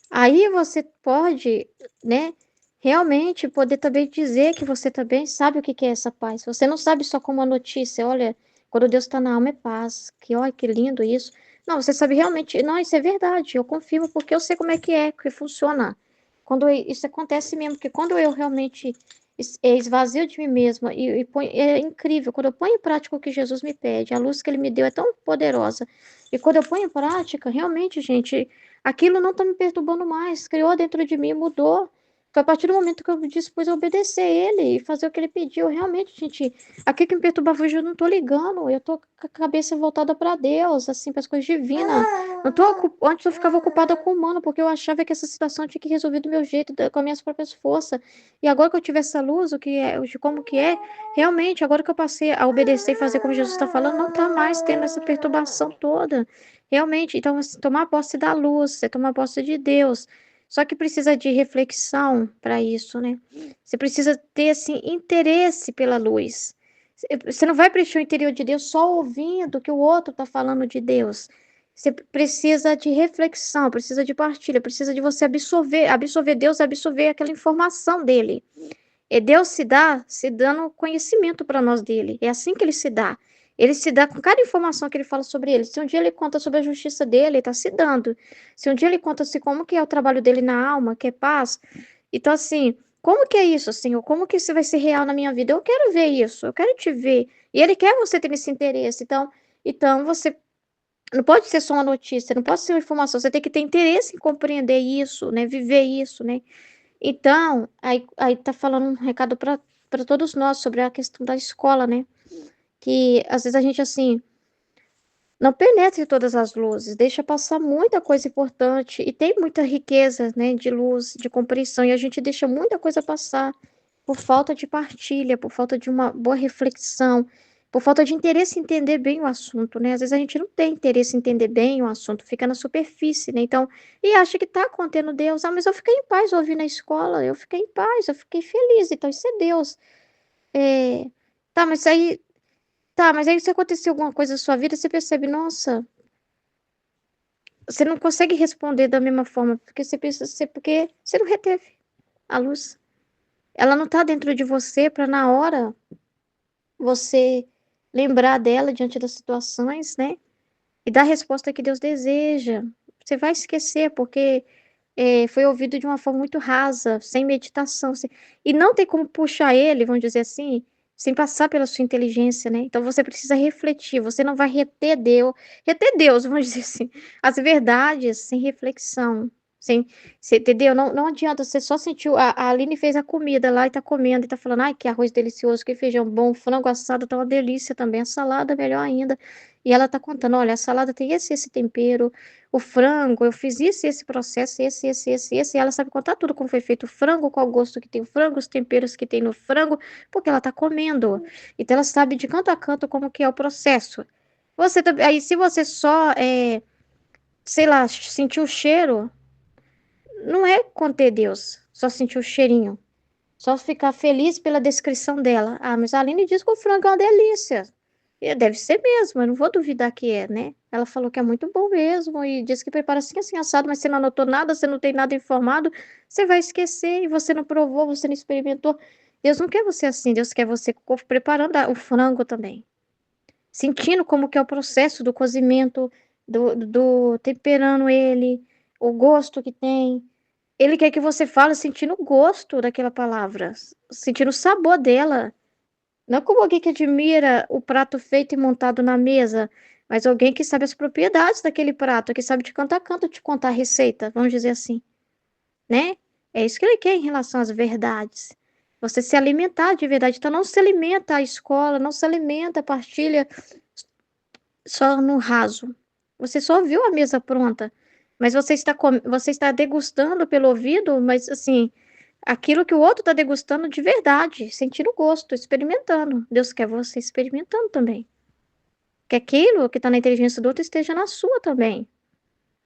Speaker 2: Aí você pode, né, realmente poder também dizer que você também sabe o que que é essa paz. Você não sabe só como uma notícia, olha, quando Deus está na alma é paz. Que, olha, que lindo isso. Não, você sabe realmente, não, isso é verdade, eu confirmo porque eu sei como é, que funciona. Quando isso acontece mesmo, porque quando eu realmente esvazio de mim mesma e ponho, é incrível, quando eu ponho em prática o que Jesus me pede, a luz que ele me deu é tão poderosa. E quando eu ponho em prática, realmente, gente, aquilo não está me perturbando mais, criou dentro de mim, mudou. Foi a partir do momento que eu dispus a obedecer ele e fazer o que ele pediu. Realmente, gente, aquilo que me perturbava hoje eu não tô ligando. Eu tô com a cabeça voltada para Deus, assim, para as coisas divinas. Não tô, antes eu ficava ocupada com o humano, porque eu achava que essa situação tinha que resolver do meu jeito, com as minhas próprias forças. E agora que eu tive essa luz, o que é, de como que é, realmente, agora que eu passei a obedecer e fazer como Jesus está falando, não tá mais tendo essa perturbação toda. Realmente, então, assim, tomar posse da luz, você tomar posse de Deus. Só que precisa de reflexão para isso, né? Você precisa ter, assim, interesse pela luz. Você não vai preencher o interior de Deus só ouvindo o que o outro está falando de Deus. Você precisa de reflexão, precisa de partilha, precisa de você absorver Deus, absorver aquela informação dele. E Deus se dando conhecimento para nós dele. É assim que ele se dá. Ele se dá com cada informação que ele fala sobre ele. Se um dia ele conta sobre a justiça dele, ele está se dando. Se um dia ele conta assim, como que é o trabalho dele na alma, que é paz. Então, assim, como que é isso, Senhor? Como que isso vai ser real na minha vida? Eu quero ver isso, eu quero te ver. E ele quer você ter esse interesse. Então você não pode ser só uma notícia, não pode ser uma informação. Você tem que ter interesse em compreender isso, né? Viver isso, né? Então, aí tá falando um recado para todos nós sobre a questão da escola, né? Que às vezes a gente, assim, não penetra em todas as luzes, deixa passar muita coisa importante e tem muita riqueza, né, de luz, de compreensão, e a gente deixa muita coisa passar por falta de partilha, por falta de uma boa reflexão, por falta de interesse em entender bem o assunto, né? Às vezes a gente não tem interesse em entender bem o assunto, fica na superfície, né? Então, e acha que tá contendo Deus. Ah, mas eu fiquei em paz ouvindo na escola, eu fiquei em paz, eu fiquei feliz, então isso é Deus. É, tá, mas aí, mas aí se acontecer alguma coisa na sua vida, você percebe, nossa, você não consegue responder da mesma forma, porque você pensa, porque você não reteve a luz. Ela não tá dentro de você para na hora você lembrar dela diante das situações, né? E dar a resposta que Deus deseja. Você vai esquecer, porque foi ouvido de uma forma muito rasa, sem meditação. E não tem como puxar ele, vamos dizer assim, sem passar pela sua inteligência, né? Então você precisa refletir, você não vai reter Deus, vamos dizer assim, as verdades sem reflexão. Sem, você entendeu? Não, não adianta, você só sentiu. A Aline fez a comida lá e tá comendo e tá falando, ai, que arroz delicioso, que feijão bom, frango assado tá uma delícia também, a salada melhor ainda. E ela tá contando, olha, a salada tem esse tempero, o frango, eu fiz isso, esse processo, esse. E ela sabe contar tudo como foi feito o frango, qual o gosto que tem o frango, os temperos que tem no frango, porque ela tá comendo. Então ela sabe de canto a canto como que é o processo. Você também, aí se você só, sei lá, sentir o cheiro, não é conter Deus, só sentir o cheirinho. Só ficar feliz pela descrição dela. Ah, mas a Aline diz que o frango é uma delícia. E deve ser mesmo, eu não vou duvidar que é, né? Ela falou que é muito bom mesmo e disse que prepara assim, assim, assado, mas você não anotou nada, você não tem nada informado, você vai esquecer e você não provou, você não experimentou. Deus não quer você assim, Deus quer você preparando o frango também. Sentindo como que é o processo do cozimento, do temperando ele, o gosto que tem. Ele quer que você fale sentindo o gosto daquela palavra, sentindo o sabor dela. Não como alguém que admira o prato feito e montado na mesa, mas alguém que sabe as propriedades daquele prato, que sabe de canto a canto te contar a receita, vamos dizer assim, né? É isso que ele quer em relação às verdades. Você se alimentar de verdade. Então, não se alimenta a escola, não se alimenta a partilha só no raso. Você só viu a mesa pronta, mas você está degustando pelo ouvido, mas assim, aquilo que o outro está degustando de verdade, sentindo o gosto, experimentando. Deus quer você experimentando também. Que aquilo que está na inteligência do outro esteja na sua também.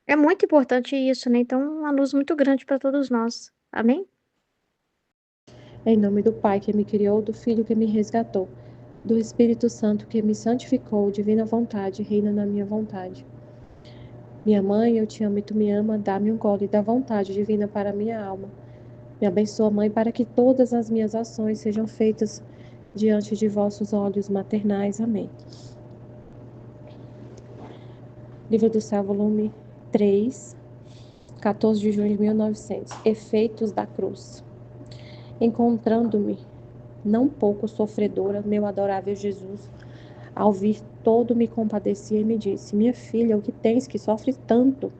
Speaker 2: É muito importante isso, né? Então, uma luz muito grande para todos nós. Amém?
Speaker 3: Em nome do Pai que me criou, do Filho que me resgatou, do Espírito Santo que me santificou, divina vontade, reina na minha vontade. Minha mãe, eu te amo e tu me ama, dá-me um gole da vontade divina para minha alma. Me abençoa, Mãe, para que todas as minhas ações sejam feitas diante de vossos olhos maternais. Amém. Livro do Céu, volume 3, 14 de junho de 1900. Efeitos da cruz. Encontrando-me não pouco sofredora, meu adorável Jesus, ao vir todo me compadecia e me disse: minha filha, o que tens que sofres tanto?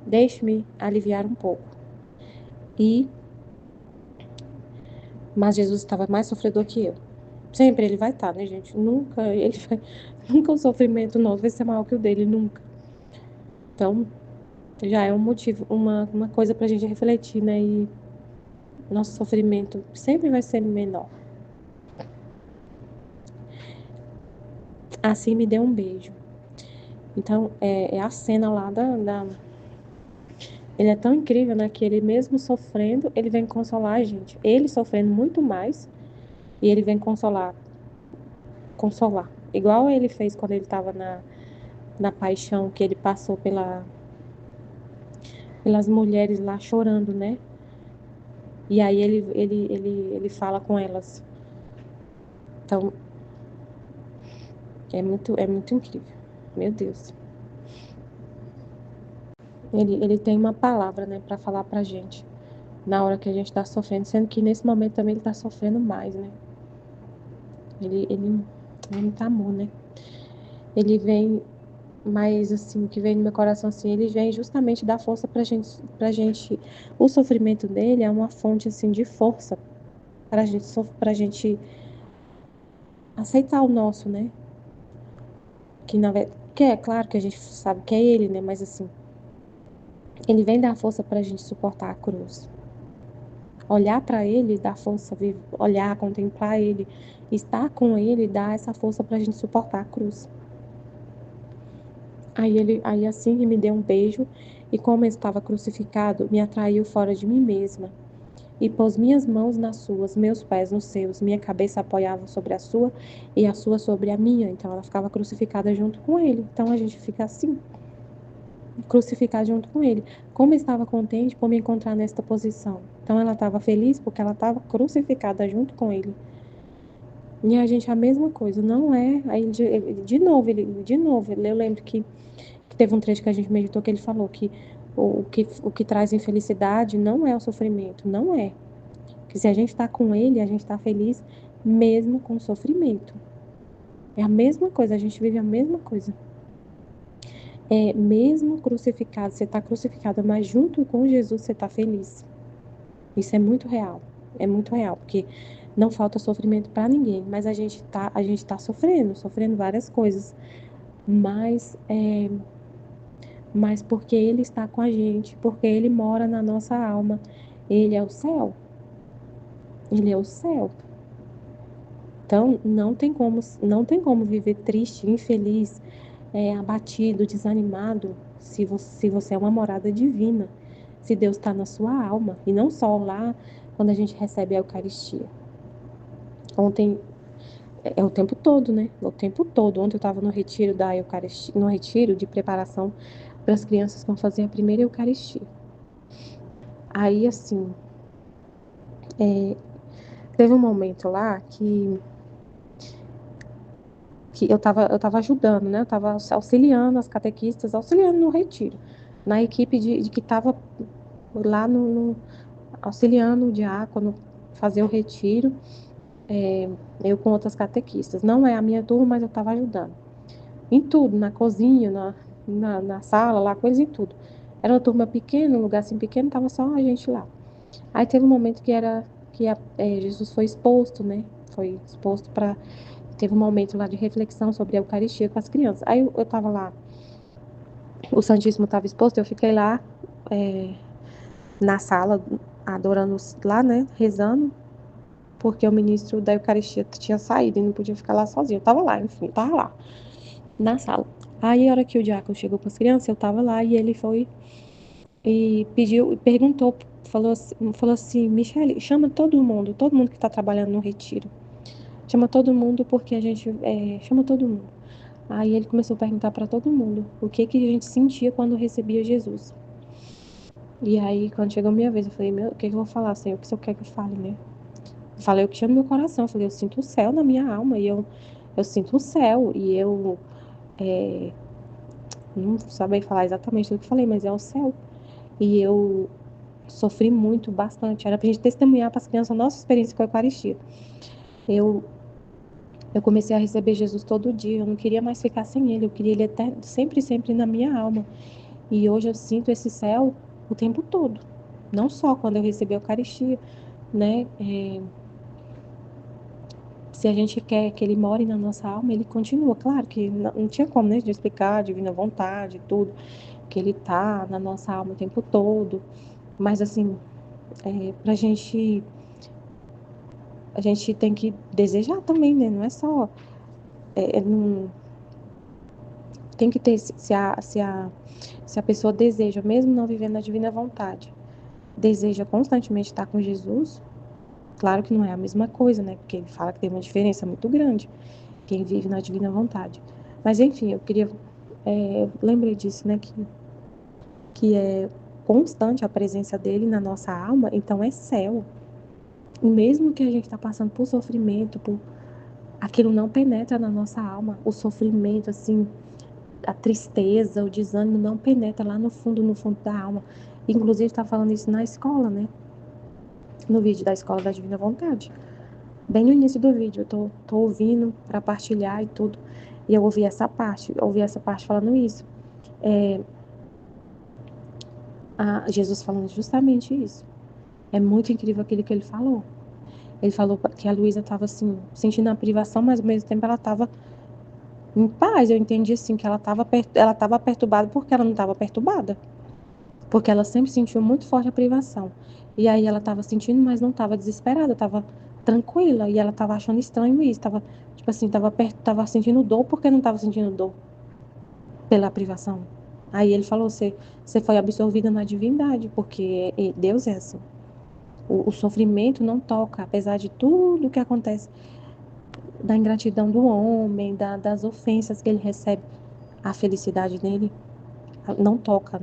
Speaker 3: Deixe-me aliviar um pouco. Mas Jesus estava mais sofredor que eu. Sempre ele vai estar, né, gente? Nunca o sofrimento nosso vai ser maior que o dele, nunca. Então, já é um motivo, uma coisa pra gente refletir, né? E nosso sofrimento sempre vai ser menor. Assim me deu um beijo. Então, é a cena lá Ele é tão incrível, né? Que ele mesmo sofrendo, ele vem consolar a gente. Ele sofrendo muito mais, e ele vem consolar. Igual ele fez quando ele estava na paixão, que ele passou pelas mulheres lá chorando, né? E aí ele fala com elas. Então, é muito incrível. Meu Deus. Ele tem uma palavra, né, para falar pra gente na hora que a gente tá sofrendo, sendo que nesse momento também ele tá sofrendo mais, né? Ele é muito amor, né? Ele vem, mas assim, o que vem no meu coração, assim, ele vem justamente dar força pra gente. O sofrimento dele é uma fonte, assim, de força pra gente aceitar o nosso, né? Que é claro que a gente sabe que é ele, né? Mas assim, ele vem dar força pra gente suportar a cruz. Olhar para ele dá força, olhar, contemplar ele, estar com ele dá essa força pra gente suportar a cruz. Aí assim ele me deu um beijo e como eu estava crucificado, me atraiu fora de mim mesma e pôs minhas mãos nas suas, meus pés nos seus, minha cabeça apoiava sobre a sua e a sua sobre a minha. Então ela ficava crucificada junto com ele. Então a gente fica assim, crucificada junto com ele. Como eu estava contente por me encontrar nesta posição. Então ela estava feliz porque ela estava crucificada junto com ele. E a gente a mesma coisa, não é? Aí de novo, eu lembro que teve um trecho que a gente meditou que ele falou que o que traz infelicidade não é o sofrimento, não é. Que se a gente está com ele, a gente está feliz mesmo com sofrimento. É a mesma coisa, a gente vive a mesma coisa. Mesmo crucificado, você está crucificada, mas junto com Jesus você está feliz. Isso é muito real, porque não falta sofrimento para ninguém, mas a gente tá sofrendo várias coisas, mas porque ele está com a gente, porque ele mora na nossa alma, ele é o céu, ele é o céu. Então não tem como viver triste, infeliz, abatido, desanimado, se você é uma morada divina, se Deus está na sua alma, e não só lá quando a gente recebe a Eucaristia. Ontem, é o tempo todo, né? O tempo todo. Ontem eu estava no retiro da Eucaristia, no retiro de preparação para as crianças que vão fazer a primeira Eucaristia. Aí, assim, teve um momento lá que eu tava ajudando, né? Eu tava auxiliando as catequistas, auxiliando no retiro, na equipe de que estava lá auxiliando o diácono fazer o retiro, eu com outras catequistas. Não é a minha turma, mas eu estava ajudando. Em tudo, na cozinha, na sala, lá, coisa em tudo. Era uma turma pequena, um lugar assim pequeno, tava só a gente lá. Aí teve um momento Jesus foi exposto, né? Foi exposto para. Teve um momento lá de reflexão sobre a Eucaristia com as crianças. Aí eu tava lá, o Santíssimo estava exposto, eu fiquei lá na sala, adorando lá, né? Rezando, porque o ministro da Eucaristia tinha saído e não podia ficar lá sozinho. Eu tava lá, enfim, tava lá, na sala. Aí, a hora que o diácono chegou com as crianças, eu tava lá e ele foi e perguntou, falou assim, Michele, chama todo mundo que está trabalhando no retiro. Chama todo mundo porque a gente chama todo mundo. Aí ele começou a perguntar para todo mundo o que a gente sentia quando recebia Jesus. E aí, quando chegou a minha vez, eu falei, o que eu vou falar, Senhor? O que o Senhor quer que eu fale, né? Eu falei o que tinha no meu coração. Eu falei, eu sinto o céu na minha alma. E eu sinto o céu. E eu não sabia falar exatamente o que eu falei, mas é o céu. E eu sofri muito, bastante. Era pra gente testemunhar para as crianças a nossa experiência com a Eucaristia. Eu comecei a receber Jesus todo dia. Eu não queria mais ficar sem ele. Eu queria ele sempre, sempre na minha alma. E hoje eu sinto esse céu o tempo todo. Não só quando eu recebi a Eucaristia, né? Se a gente quer que ele more na nossa alma, ele continua. Claro que não tinha como, né, de explicar a divina vontade, tudo, que ele tá na nossa alma o tempo todo. Mas, assim, a gente tem que desejar também, né? Não é só... não, tem que ter, se a pessoa deseja, mesmo não vivendo a divina vontade, deseja constantemente estar com Jesus, claro que não é a mesma coisa, né? Porque ele fala que tem uma diferença muito grande, quem vive na divina vontade. Mas, enfim, eu queria... lembrei disso, né? Que é constante a presença dele na nossa alma, então é céu. E mesmo que a gente está passando por sofrimento, aquilo não penetra na nossa alma. O sofrimento, assim, a tristeza, o desânimo não penetra lá no fundo da alma. Inclusive, está falando isso na escola, né? No vídeo da Escola da Divina Vontade. Bem no início do vídeo, eu tô ouvindo para partilhar e tudo. E eu ouvi essa parte falando isso. Jesus falando justamente isso. É muito incrível aquilo que ele falou. Ele falou que a Luísa estava assim, sentindo a privação, mas ao mesmo tempo ela estava em paz. Eu entendi assim que ela estava perturbada porque ela não estava perturbada. Porque ela sempre sentiu muito forte a privação. E aí ela estava sentindo, mas não estava desesperada, estava tranquila. E ela estava achando estranho isso. Estava, tipo assim, estava sentindo dor porque não estava sentindo dor pela privação. Aí ele falou, você foi absorvida na divindade, porque Deus é assim. O sofrimento não toca, apesar de tudo que acontece, da ingratidão do homem, das ofensas que ele recebe, a felicidade dele não toca,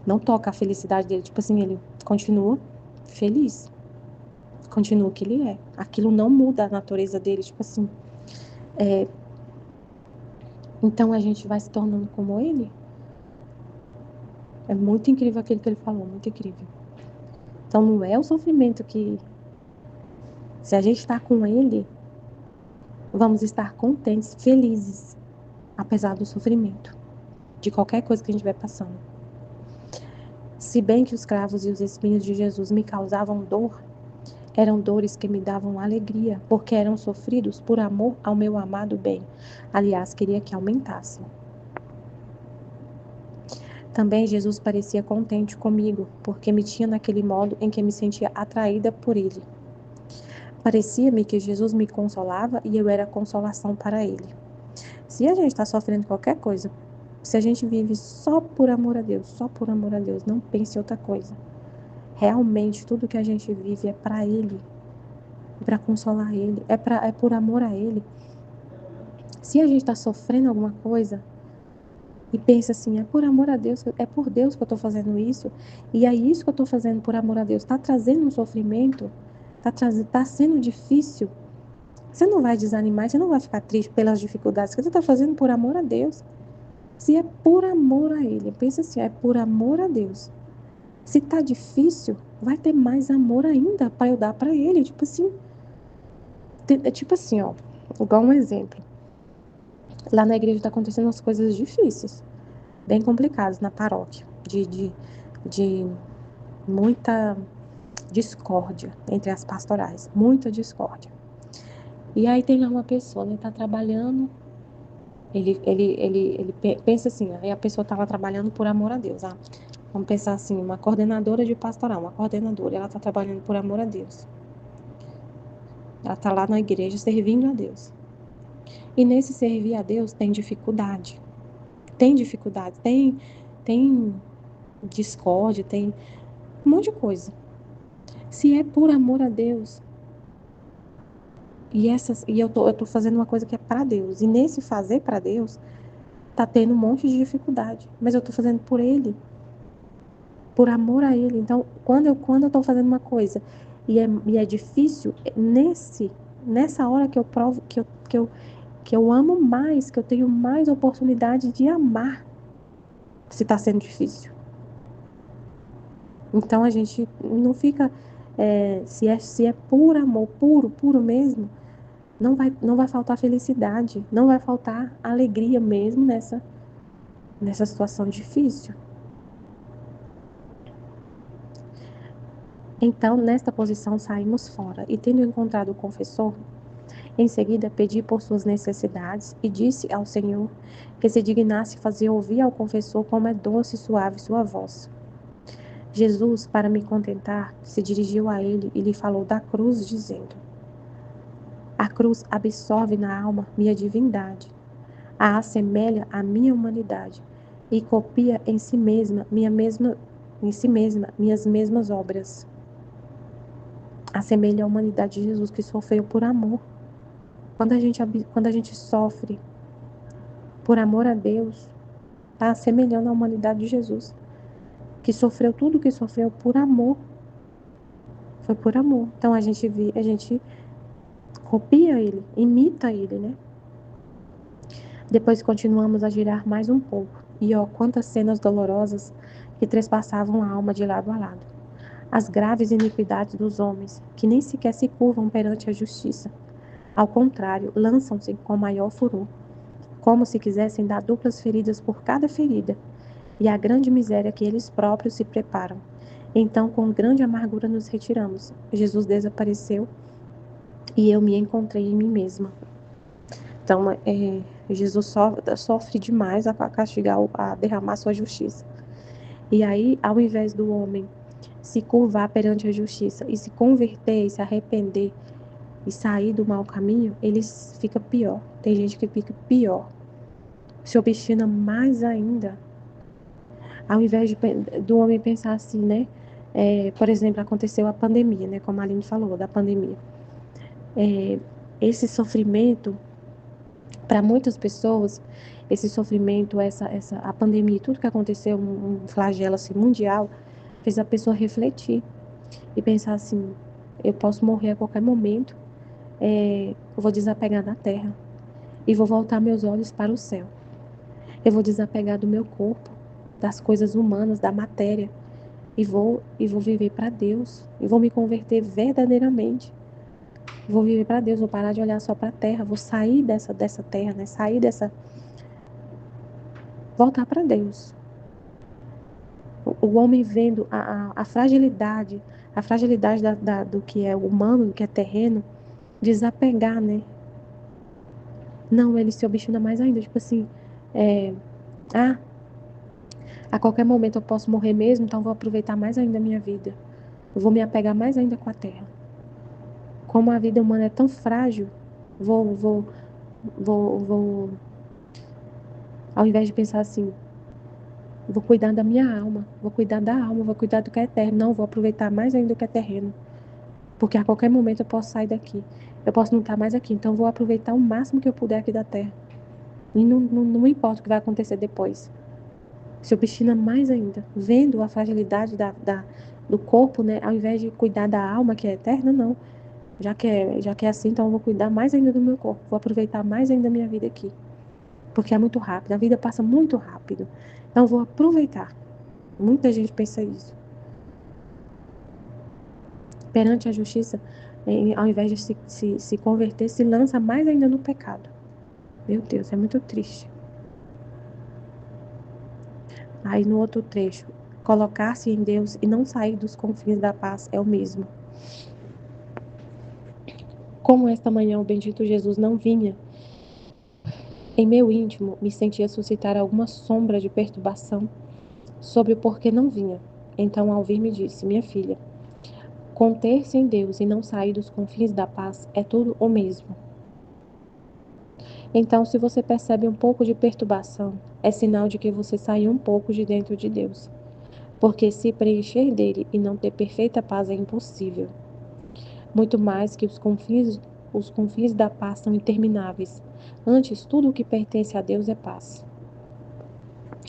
Speaker 3: não toca a felicidade dele. Tipo assim, ele continua feliz, continua o que ele é. Aquilo não muda a natureza dele, tipo assim. Então a gente vai se tornando como ele. É muito incrível aquilo que ele falou, muito incrível. Então não é o sofrimento que... Se a gente está com ele, vamos estar contentes, felizes, apesar do sofrimento, de qualquer coisa que a gente vai passando. Se bem que os cravos e os espinhos de Jesus me causavam dor, eram dores que me davam alegria, porque eram sofridos por amor ao meu amado bem. Aliás, queria que aumentasse. Também Jesus parecia contente comigo, porque me tinha naquele modo em que me sentia atraída por ele. Parecia-me que Jesus me consolava e eu era consolação para ele. Se a gente está sofrendo qualquer coisa, se a gente vive só por amor a Deus, não pense em outra coisa. Realmente, tudo que a gente vive é para ele, para consolar ele, é por amor a ele. Se a gente está sofrendo alguma coisa e pensa assim, é por amor a Deus, é por Deus que eu estou fazendo isso, e é isso que eu estou fazendo por amor a Deus, está trazendo um sofrimento, está sendo difícil, você não vai desanimar, você não vai ficar triste pelas dificuldades que você está fazendo por amor a Deus. Se é por amor a ele, pensa assim, é por amor a Deus. Se tá difícil, vai ter mais amor ainda para eu dar para ele, tipo assim, ó, vou dar um exemplo. Lá na igreja tá acontecendo umas coisas difíceis, bem complicadas na paróquia, de muita discórdia entre as pastorais, muita discórdia. E aí tem lá uma pessoa, né, tá trabalhando, ele pensa assim, aí a pessoa tava trabalhando por amor a Deus, vamos pensar assim, uma coordenadora de pastoral, ela tá trabalhando por amor a Deus. Ela tá lá na igreja servindo a Deus. E nesse servir a Deus tem dificuldade. Tem discórdia, tem um monte de coisa. Se é por amor a Deus, e eu tô fazendo uma coisa que é para Deus, e nesse fazer para Deus, tá tendo um monte de dificuldade, mas eu tô fazendo por Ele, por amor a Ele. Então, quando eu tô fazendo uma coisa e é difícil, nessa hora que eu provo que eu amo mais, que eu tenho mais oportunidade de amar, se tá sendo difícil. Então a gente não fica, se é por amor, puro mesmo, não vai faltar felicidade, não vai faltar alegria mesmo nessa situação difícil. Então, nesta posição, saímos fora, e tendo encontrado o confessor, em seguida pedi por suas necessidades e disse ao Senhor que se dignasse fazer ouvir ao confessor como é doce e suave sua voz. Jesus, para me contentar, se dirigiu a ele e lhe falou da cruz, dizendo: a cruz absorve na alma minha divindade, a assemelha à minha humanidade e copia em si mesma minhas mesmas obras. Assemelha a humanidade de Jesus que sofreu por amor. Quando a gente sofre por amor a Deus, está assemelhando a humanidade de Jesus, que sofreu tudo o que sofreu por amor. Foi por amor. Então a gente copia ele, imita ele, né? Depois continuamos a girar mais um pouco. E ó, quantas cenas dolorosas que trespassavam a alma de lado a lado. As graves iniquidades dos homens, que nem sequer se curvam perante a justiça. Ao contrário, lançam-se com maior furor, como se quisessem dar duplas feridas por cada ferida, e a grande miséria que eles próprios se preparam. Então, com grande amargura nos retiramos. Jesus desapareceu e eu me encontrei em mim mesma. Então, Jesus sofre demais a castigar, a derramar sua justiça. E aí, ao invés do homem se curvar perante a justiça e se converter e se arrepender e sair do mau caminho, ele fica pior. Tem gente que fica pior, se obstina mais ainda. Ao invés do homem pensar assim, né? Por exemplo, aconteceu a pandemia, né? Como a Aline falou, da pandemia. Esse sofrimento, para muitas pessoas, esse sofrimento, a pandemia, tudo que aconteceu, um flagelo assim, mundial, fez a pessoa refletir e pensar assim: eu posso morrer a qualquer momento, eu vou desapegar da terra e vou voltar meus olhos para o céu. Eu vou desapegar do meu corpo, das coisas humanas, da matéria, e vou viver para Deus, e vou me converter verdadeiramente. Vou viver para Deus, vou parar de olhar só para a terra, vou sair dessa terra, né? Voltar para Deus. O homem vendo a fragilidade do que é humano, do que é terreno, desapegar, né? Não, ele se obstina mais ainda, tipo assim, a qualquer momento eu posso morrer mesmo, então vou aproveitar mais ainda a minha vida. Eu vou me apegar mais ainda com a terra. Como a vida humana é tão frágil, vou ao invés de pensar assim, vou cuidar da minha alma, vou cuidar da alma, vou cuidar do que é eterno. Não, vou aproveitar mais ainda o que é terreno. Porque a qualquer momento eu posso sair daqui. Eu posso não estar mais aqui. Então vou aproveitar o máximo que eu puder aqui da terra. E não importa o que vai acontecer depois. Se obstina mais ainda. Vendo a fragilidade do corpo, né? Ao invés de cuidar da alma, que é eterna, não. Já que é assim, então eu vou cuidar mais ainda do meu corpo. Vou aproveitar mais ainda a minha vida aqui. Porque é muito rápido. A vida passa muito rápido. Então eu vou aproveitar. Muita gente pensa isso. Perante a justiça, ao invés de se converter, se lança mais ainda no pecado. Meu Deus, é muito triste. Aí no outro trecho, colocar-se em Deus e não sair dos confins da paz é o mesmo. Como esta manhã o bendito Jesus não vinha, em meu íntimo me sentia suscitar alguma sombra de perturbação sobre o porquê não vinha. Então ao vir me disse: minha filha, conter-se em Deus e não sair dos confins da paz é tudo o mesmo. Então, se você percebe um pouco de perturbação, é sinal de que você saiu um pouco de dentro de Deus. Porque se preencher dele e não ter perfeita paz é impossível. Muito mais que os confins da paz são intermináveis. Antes, tudo o que pertence a Deus é paz.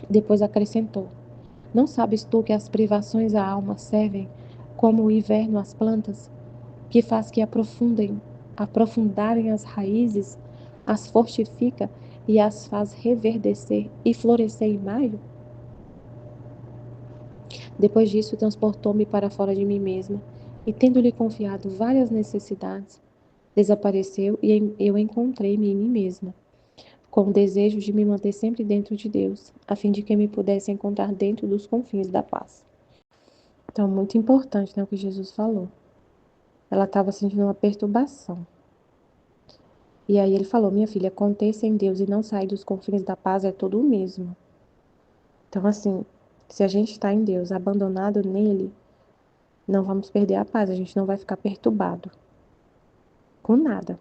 Speaker 3: Depois acrescentou: Não sabes tu que as privações à alma servem como o inverno às plantas, que faz que aprofundarem as raízes, as fortifica e as faz reverdecer e florescer em maio? Depois disso, transportou-me para fora de mim mesma, e tendo-lhe confiado várias necessidades, desapareceu e eu encontrei-me em mim mesma, com o desejo de me manter sempre dentro de Deus, a fim de que me pudesse encontrar dentro dos confins da paz. Então, muito importante, né, o que Jesus falou. Ela estava sentindo uma perturbação. E aí ele falou: Minha filha, aconteça em Deus e não sair dos confins da paz é tudo o mesmo. Então, assim, se a gente está em Deus, abandonado nele, não vamos perder a paz, a gente não vai ficar perturbado com nada.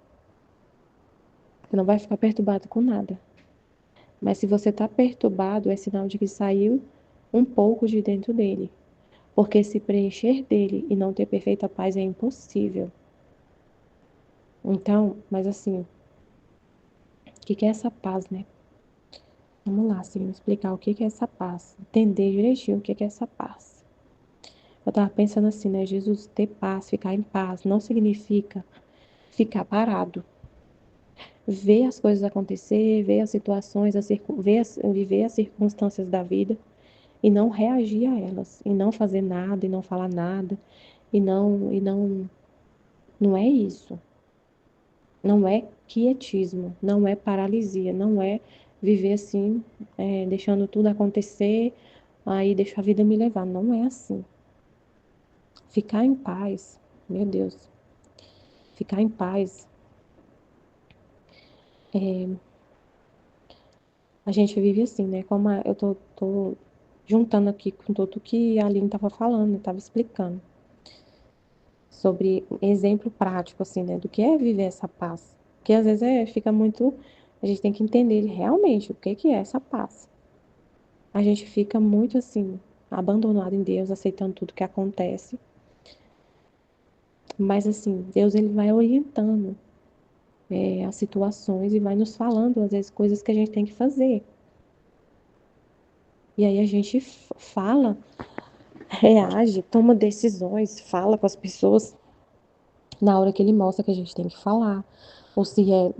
Speaker 3: Você não vai ficar perturbado com nada. Mas se você está perturbado, é sinal de que saiu um pouco de dentro dele. Porque se preencher dele e não ter perfeita paz é impossível. Então, mas assim, o que é essa paz, né? Vamos lá, Senhor, explicar o que é essa paz. Entender direitinho o que é essa paz. Eu estava pensando assim, né? Jesus, ter paz, ficar em paz, não significa ficar parado. Ver as coisas acontecer, ver as situações, viver as circunstâncias da vida e não reagir a elas, e não fazer nada, e não falar nada, não é isso. Não é quietismo, não é paralisia, não é viver assim, deixando tudo acontecer, aí deixa a vida me levar. Não é assim. Ficar em paz, meu Deus, ficar em paz. A gente vive assim, né? Como eu tô juntando aqui com tudo que a Aline estava falando, estava explicando sobre exemplo prático, assim, né? Do que é viver essa paz. Porque às vezes fica muito. A gente tem que entender realmente o que é essa paz. A gente fica muito assim, abandonado em Deus, aceitando tudo que acontece. Mas assim, Deus ele vai orientando as situações e vai nos falando, às vezes, coisas que a gente tem que fazer. E aí a gente fala, reage, toma decisões, fala com as pessoas na hora que ele mostra que a gente tem que falar. Ou se é,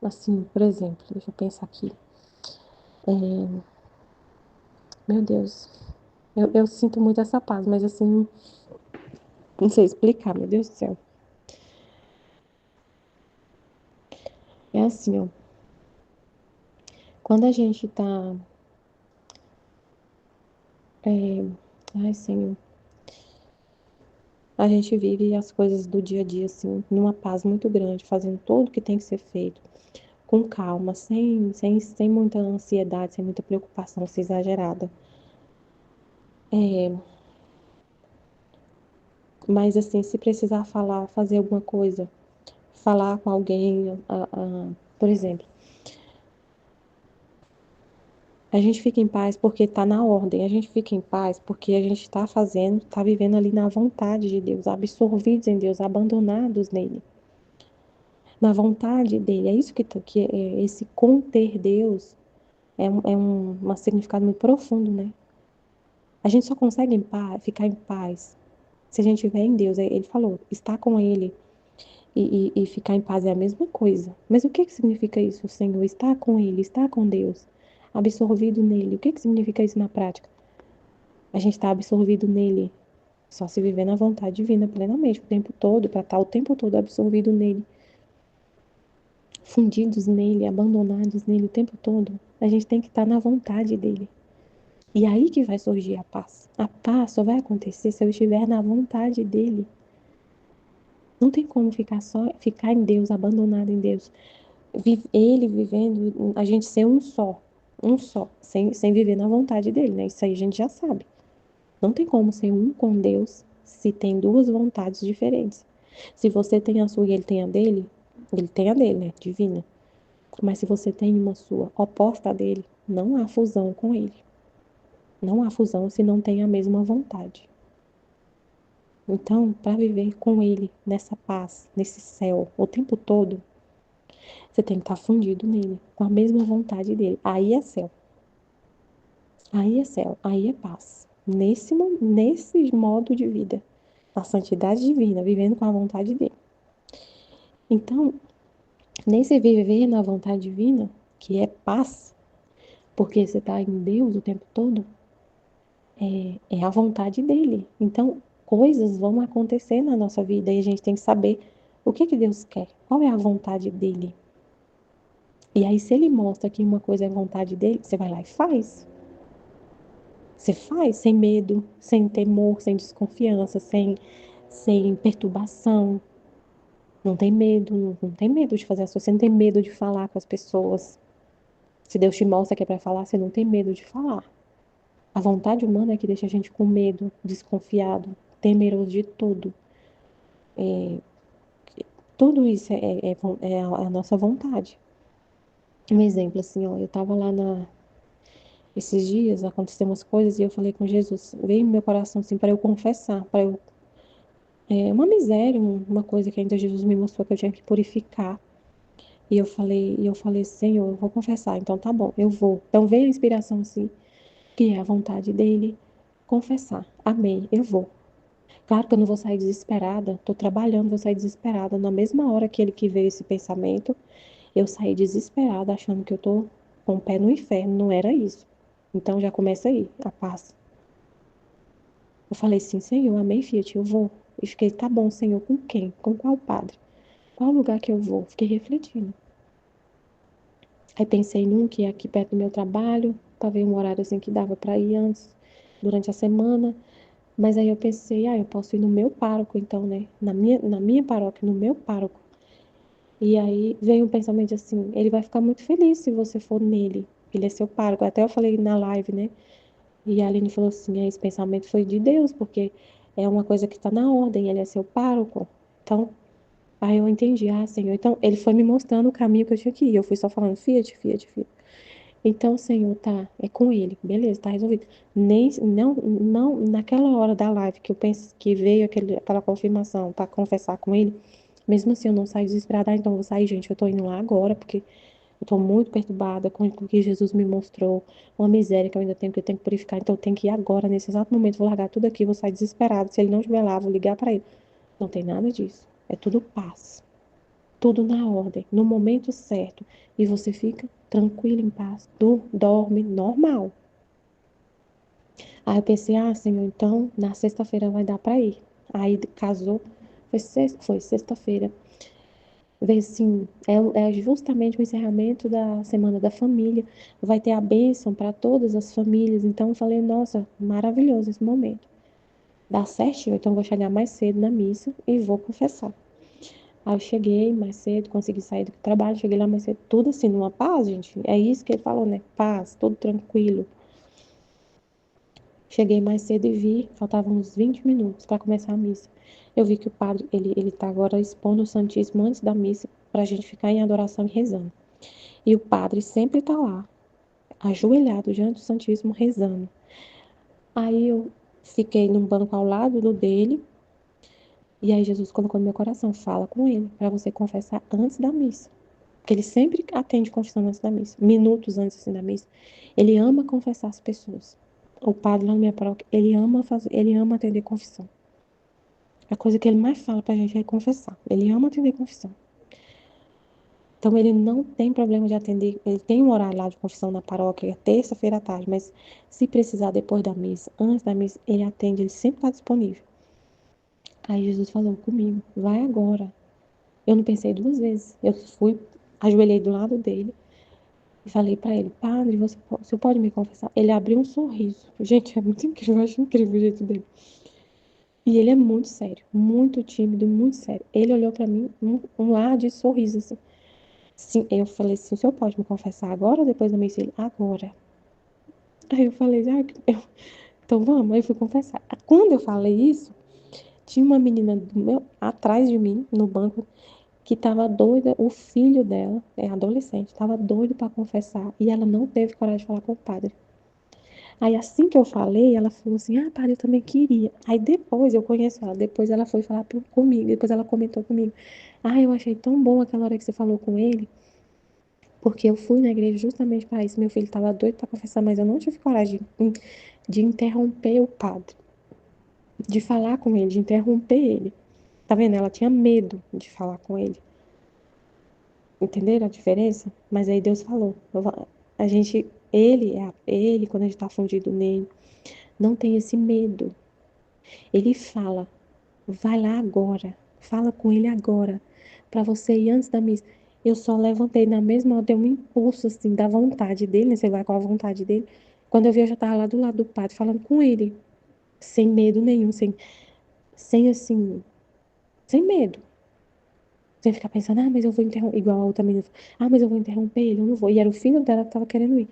Speaker 3: assim, por exemplo, deixa eu pensar aqui. Meu Deus, eu sinto muito essa paz, mas assim, não sei explicar, meu Deus do céu. É assim, ó. Quando a gente tá. Ai, Senhor. A gente vive as coisas do dia a dia, assim, numa paz muito grande, fazendo tudo o que tem que ser feito, com calma, sem muita ansiedade, sem muita preocupação, sem exagerada. Mas, assim, se precisar falar, fazer alguma coisa, falar com alguém, por exemplo, a gente fica em paz porque está na ordem, a gente fica em paz porque a gente está fazendo, está vivendo ali na vontade de Deus, absorvidos em Deus, abandonados nele, na vontade dele. É isso que é esse conter Deus um significado muito profundo, né? A gente só consegue ficar em paz se a gente estiver em Deus. Ele falou, estar com Ele e ficar em paz é a mesma coisa. Mas o que significa isso, Senhor? Estar com Ele, estar com Deus, absorvido nele. O que significa isso na prática? A gente está absorvido nele, só se viver na vontade divina plenamente, o tempo todo, para estar o tempo todo absorvido nele, fundidos nele, abandonados nele o tempo todo. A gente tem que estar na vontade dele. E aí que vai surgir a paz. A paz só vai acontecer se eu estiver na vontade dele. Não tem como ficar em Deus, abandonado em Deus. Ele vivendo, a gente ser um só, sem viver na vontade dele, né? Isso aí a gente já sabe. Não tem como ser um com Deus se tem duas vontades diferentes. Se você tem a sua e ele tem a dele, né? Divina. Mas se você tem uma sua oposta a dele, não há fusão com ele. Não há fusão se não tem a mesma vontade. Então, para viver com Ele, nessa paz, nesse céu, o tempo todo, você tem que estar fundido nele, com a mesma vontade dele. Aí é céu. Aí é céu. Aí é paz. Nesse modo de vida. A santidade divina, vivendo com a vontade dele. Então, nesse viver na vontade divina, que é paz, porque você está em Deus o tempo todo, é a vontade dele. Então, coisas vão acontecer na nossa vida e a gente tem que saber o que que Deus quer, qual é a vontade dele. E aí, se ele mostra que uma coisa é vontade dele, você vai lá e faz. Você faz sem medo, sem temor, sem desconfiança, sem perturbação. Não tem medo, não tem medo de fazer as coisas, você não tem medo de falar com as pessoas. Se Deus te mostra que é para falar, você não tem medo de falar. A vontade humana é que deixa a gente com medo, desconfiado, temeroso de tudo. Tudo isso é a nossa vontade. Um exemplo, assim, ó, eu tava lá esses dias, aconteceram umas coisas e eu falei com Jesus, veio no meu coração, assim, para eu confessar, uma miséria, uma coisa que ainda Jesus me mostrou que eu tinha que purificar. E eu falei, Senhor, eu vou confessar, então tá bom, eu vou. Então veio a inspiração, assim, que é a vontade dele, confessar. Amém, eu vou. Claro que eu não vou sair desesperada, tô trabalhando, vou sair desesperada. Na mesma hora que veio esse pensamento, eu saí desesperada, achando que eu tô com o pé no inferno, não era isso. Então já começa aí, a paz. Eu falei assim, Senhor, amém, Fiat, eu vou. E fiquei, tá bom, Senhor, com quem? Com qual padre? Qual lugar que eu vou? Fiquei refletindo. Aí pensei num que é aqui perto do meu trabalho, talvez um horário assim que dava para ir antes, durante a semana. Mas aí eu pensei, eu posso ir no meu pároco, então, né? Na minha paróquia, no meu pároco. E aí veio um pensamento assim, ele vai ficar muito feliz se você for nele. Ele é seu pároco. Até eu falei na live, né? E a Aline falou assim, esse pensamento foi de Deus, porque é uma coisa que está na ordem, ele é seu pároco. Então, aí eu entendi, Senhor. Então, ele foi me mostrando o caminho que eu tinha que ir. Eu fui só falando, Fiat, Fiat, Fiat. Então, Senhor, tá, é com ele, beleza, tá resolvido. Nem, não, naquela hora da live que eu penso que veio aquela confirmação para confessar com ele, mesmo assim eu não saí desesperada, então eu vou sair, gente, eu tô indo lá agora, porque eu tô muito perturbada com o que Jesus me mostrou, uma miséria que eu ainda tenho, que eu tenho que purificar, então eu tenho que ir agora, nesse exato momento, vou largar tudo aqui, vou sair desesperada, se ele não estiver lá, vou ligar para ele. Não tem nada disso, é tudo paz. Tudo na ordem, no momento certo. E você fica tranquilo, em paz. Dorme normal. Aí eu pensei, Senhor, então na sexta-feira vai dar para ir. Aí casou, foi sexta-feira. Veio assim, é justamente o encerramento da Semana da Família. Vai ter a bênção para todas as famílias. Então eu falei, nossa, maravilhoso esse momento. Dá certinho, então eu vou chegar mais cedo na missa e vou confessar. Aí eu cheguei mais cedo, consegui sair do trabalho, cheguei lá mais cedo, tudo assim, numa paz, gente. É isso que ele falou, né? Paz, tudo tranquilo. Cheguei mais cedo e vi, faltavam uns 20 minutos para começar a missa. Eu vi que o padre, ele tá agora expondo o Santíssimo antes da missa, para a gente ficar em adoração e rezando. E o padre sempre tá lá, ajoelhado diante do Santíssimo, rezando. Aí eu fiquei num banco ao lado do dele, e aí Jesus colocou no meu coração, fala com ele, para você confessar antes da missa. Porque ele sempre atende confissão antes da missa, minutos antes assim, da missa. Ele ama confessar as pessoas. O padre lá na minha paróquia, ele ama atender confissão. A coisa que ele mais fala pra gente é confessar. Ele ama atender confissão. Então ele não tem problema de atender. Ele tem um horário lá de confissão na paróquia, é terça-feira à tarde, mas se precisar depois da missa, antes da missa, ele atende, ele sempre está disponível. Aí Jesus falou comigo, vai agora. Eu não pensei duas vezes. Eu fui, ajoelhei do lado dele. E falei pra ele, padre, você pode me confessar? Ele abriu um sorriso. Gente, é muito incrível, eu acho incrível o jeito dele. E ele é muito sério, muito tímido, muito sério. Ele olhou pra mim, um ar de sorriso, assim. Sim, eu falei assim, o senhor pode me confessar agora ou depois da missa? Ele, agora. Aí eu falei, então vamos. Aí eu fui confessar. Quando eu falei isso, tinha uma menina atrás de mim, no banco, que estava doida, o filho dela, é adolescente, estava doido para confessar e ela não teve coragem de falar com o padre. Aí assim que eu falei, ela falou assim, ah, padre, eu também queria. Aí depois, eu conheço ela, depois ela foi falar comigo, depois ela comentou comigo. Ah, eu achei tão bom aquela hora que você falou com ele, porque eu fui na igreja justamente para isso. Meu filho estava doido para confessar, mas eu não tive coragem de interromper o padre, de falar com ele, de interromper ele. Tá vendo? Ela tinha medo de falar com ele. Entenderam a diferença? Mas aí Deus falou, a gente, ele, quando a gente tá fundido nele, não tem esse medo. Ele fala, vai lá agora, fala com ele agora, para você ir antes da missa. Eu só levantei na mesma hora, deu um impulso assim da vontade dele, né? Você vai com a vontade dele. Quando eu vi, eu já tava lá do lado do padre, falando com ele, sem medo nenhum, sem assim, sem medo. Sem ficar pensando, ah, mas eu vou interromper, igual a outra menina, ah, mas eu vou interromper ele, eu não vou. E era o filho dela que tava querendo ir.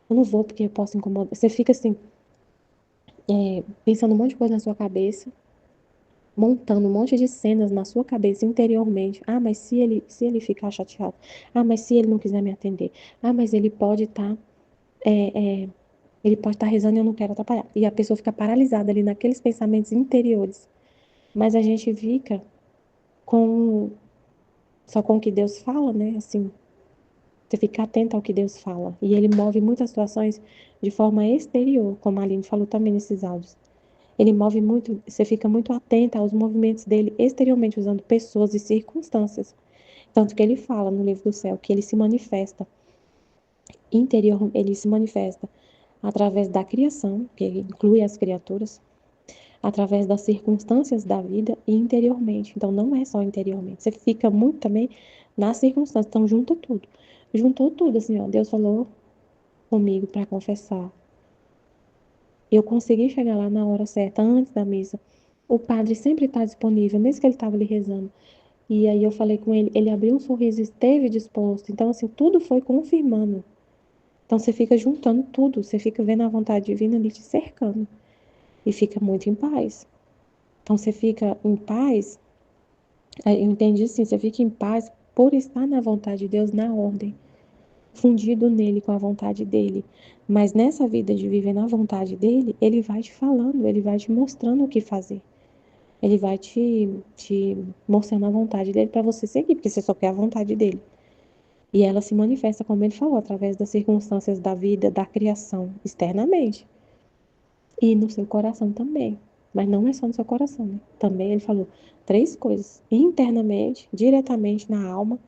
Speaker 3: Eu não vou porque eu posso incomodar. Você fica assim, pensando um monte de coisa na sua cabeça, montando um monte de cenas na sua cabeça interiormente. Ah, mas se ele ficar chateado. Ah, mas se ele não quiser me atender. Ah, mas ele pode estar, ele pode estar rezando e eu não quero atrapalhar. E a pessoa fica paralisada ali naqueles pensamentos interiores. Mas a gente fica com só com o que Deus fala, né? Assim, você fica atento ao que Deus fala. E ele move muitas situações de forma exterior, como a Aline falou também nesses áudios. Ele move muito, você fica muito atenta aos movimentos dele exteriormente, usando pessoas e circunstâncias. Tanto que ele fala no livro do céu que ele se manifesta interior, ele se manifesta através da criação, que inclui as criaturas, através das circunstâncias da vida e interiormente. Então não é só interiormente. Você fica muito também nas circunstâncias. Então junta tudo. Juntou tudo assim, ó. Deus falou comigo para confessar. Eu consegui chegar lá na hora certa, antes da missa. O padre sempre está disponível, mesmo que ele estava ali rezando. E aí eu falei com ele, ele abriu um sorriso, esteve disposto. Então, assim, tudo foi confirmando. Então, você fica juntando tudo, você fica vendo a vontade divina ali te cercando. E fica muito em paz. Então, você fica em paz, eu entendi assim, você fica em paz por estar na vontade de Deus, na ordem, fundido nele com a vontade dele. Mas nessa vida de viver na vontade dele, ele vai te falando, ele vai te mostrando o que fazer. Ele vai te mostrando a vontade dele para você seguir, porque você só quer a vontade dele. E ela se manifesta, como ele falou, através das circunstâncias da vida, da criação, externamente. E no seu coração também. Mas não é só no seu coração, né? Também ele falou 3 coisas: internamente, diretamente na alma,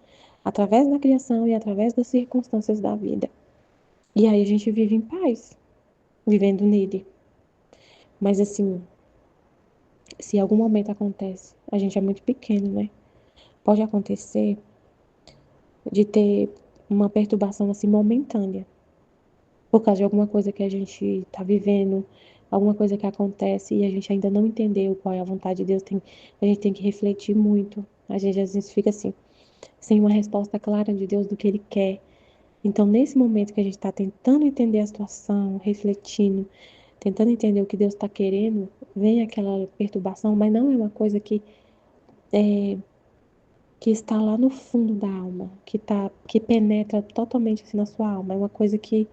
Speaker 3: através da criação e através das circunstâncias da vida. E aí a gente vive em paz, vivendo nele. Mas assim, se algum momento acontece, a gente é muito pequeno, né? Pode acontecer de ter uma perturbação assim momentânea, por causa de alguma coisa que a gente está vivendo, alguma coisa que acontece e a gente ainda não entendeu qual é a vontade de Deus, a gente tem que refletir muito. A gente às vezes fica assim, sem uma resposta clara de Deus do que Ele quer. Então, nesse momento que a gente está tentando entender a situação, refletindo, tentando entender o que Deus está querendo, vem aquela perturbação, mas não é uma coisa que está lá no fundo da alma, que penetra totalmente assim na sua alma. É uma coisa que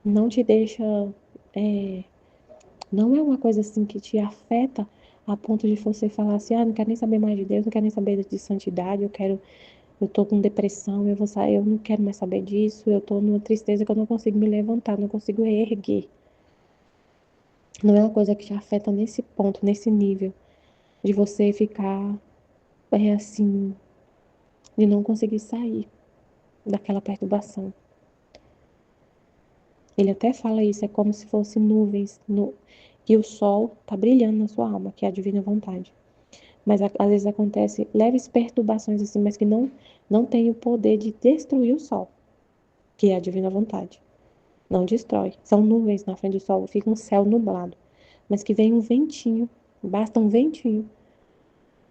Speaker 3: não te deixa, é, não é uma coisa assim que te afeta a ponto de você falar assim, ah, não quero nem saber mais de Deus, não quero nem saber de santidade, eu tô com depressão, eu vou sair, eu não quero mais saber disso, eu tô numa tristeza que eu não consigo me levantar, não consigo reerguer. Não é uma coisa que te afeta nesse ponto, nesse nível, de você ficar, assim, de não conseguir sair daquela perturbação. Ele até fala isso, é como se fosse nuvens e o sol tá brilhando na sua alma, que é a divina vontade. Mas às vezes acontece leves perturbações assim, mas que não tem o poder de destruir o sol, que é a divina vontade. Não destrói. São nuvens na frente do sol, fica um céu nublado, mas que vem um ventinho, basta um ventinho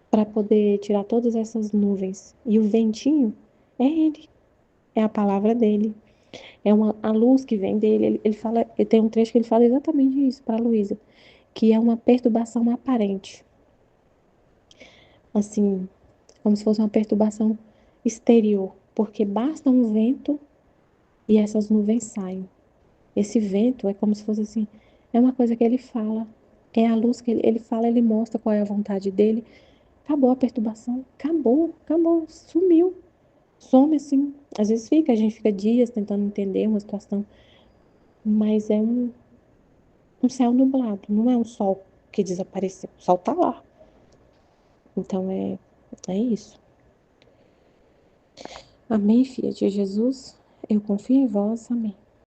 Speaker 3: para poder tirar todas essas nuvens. E o ventinho é ele, é a palavra dele. É a luz que vem dele. Ele fala, ele tem um trecho que ele fala exatamente isso para a Luísa, que é uma perturbação aparente. Assim, como se fosse uma perturbação exterior, porque basta um vento e essas nuvens saem. Esse vento é como se fosse assim, é uma coisa que ele fala, é a luz que ele fala, ele mostra qual é a vontade dele. Acabou a perturbação, acabou, sumiu, some assim. Às vezes a gente fica dias tentando entender uma situação, mas é um céu nublado, não é um sol que desapareceu, o sol tá lá. Então é isso. Amém, filha de Jesus. Eu confio em vós, amém.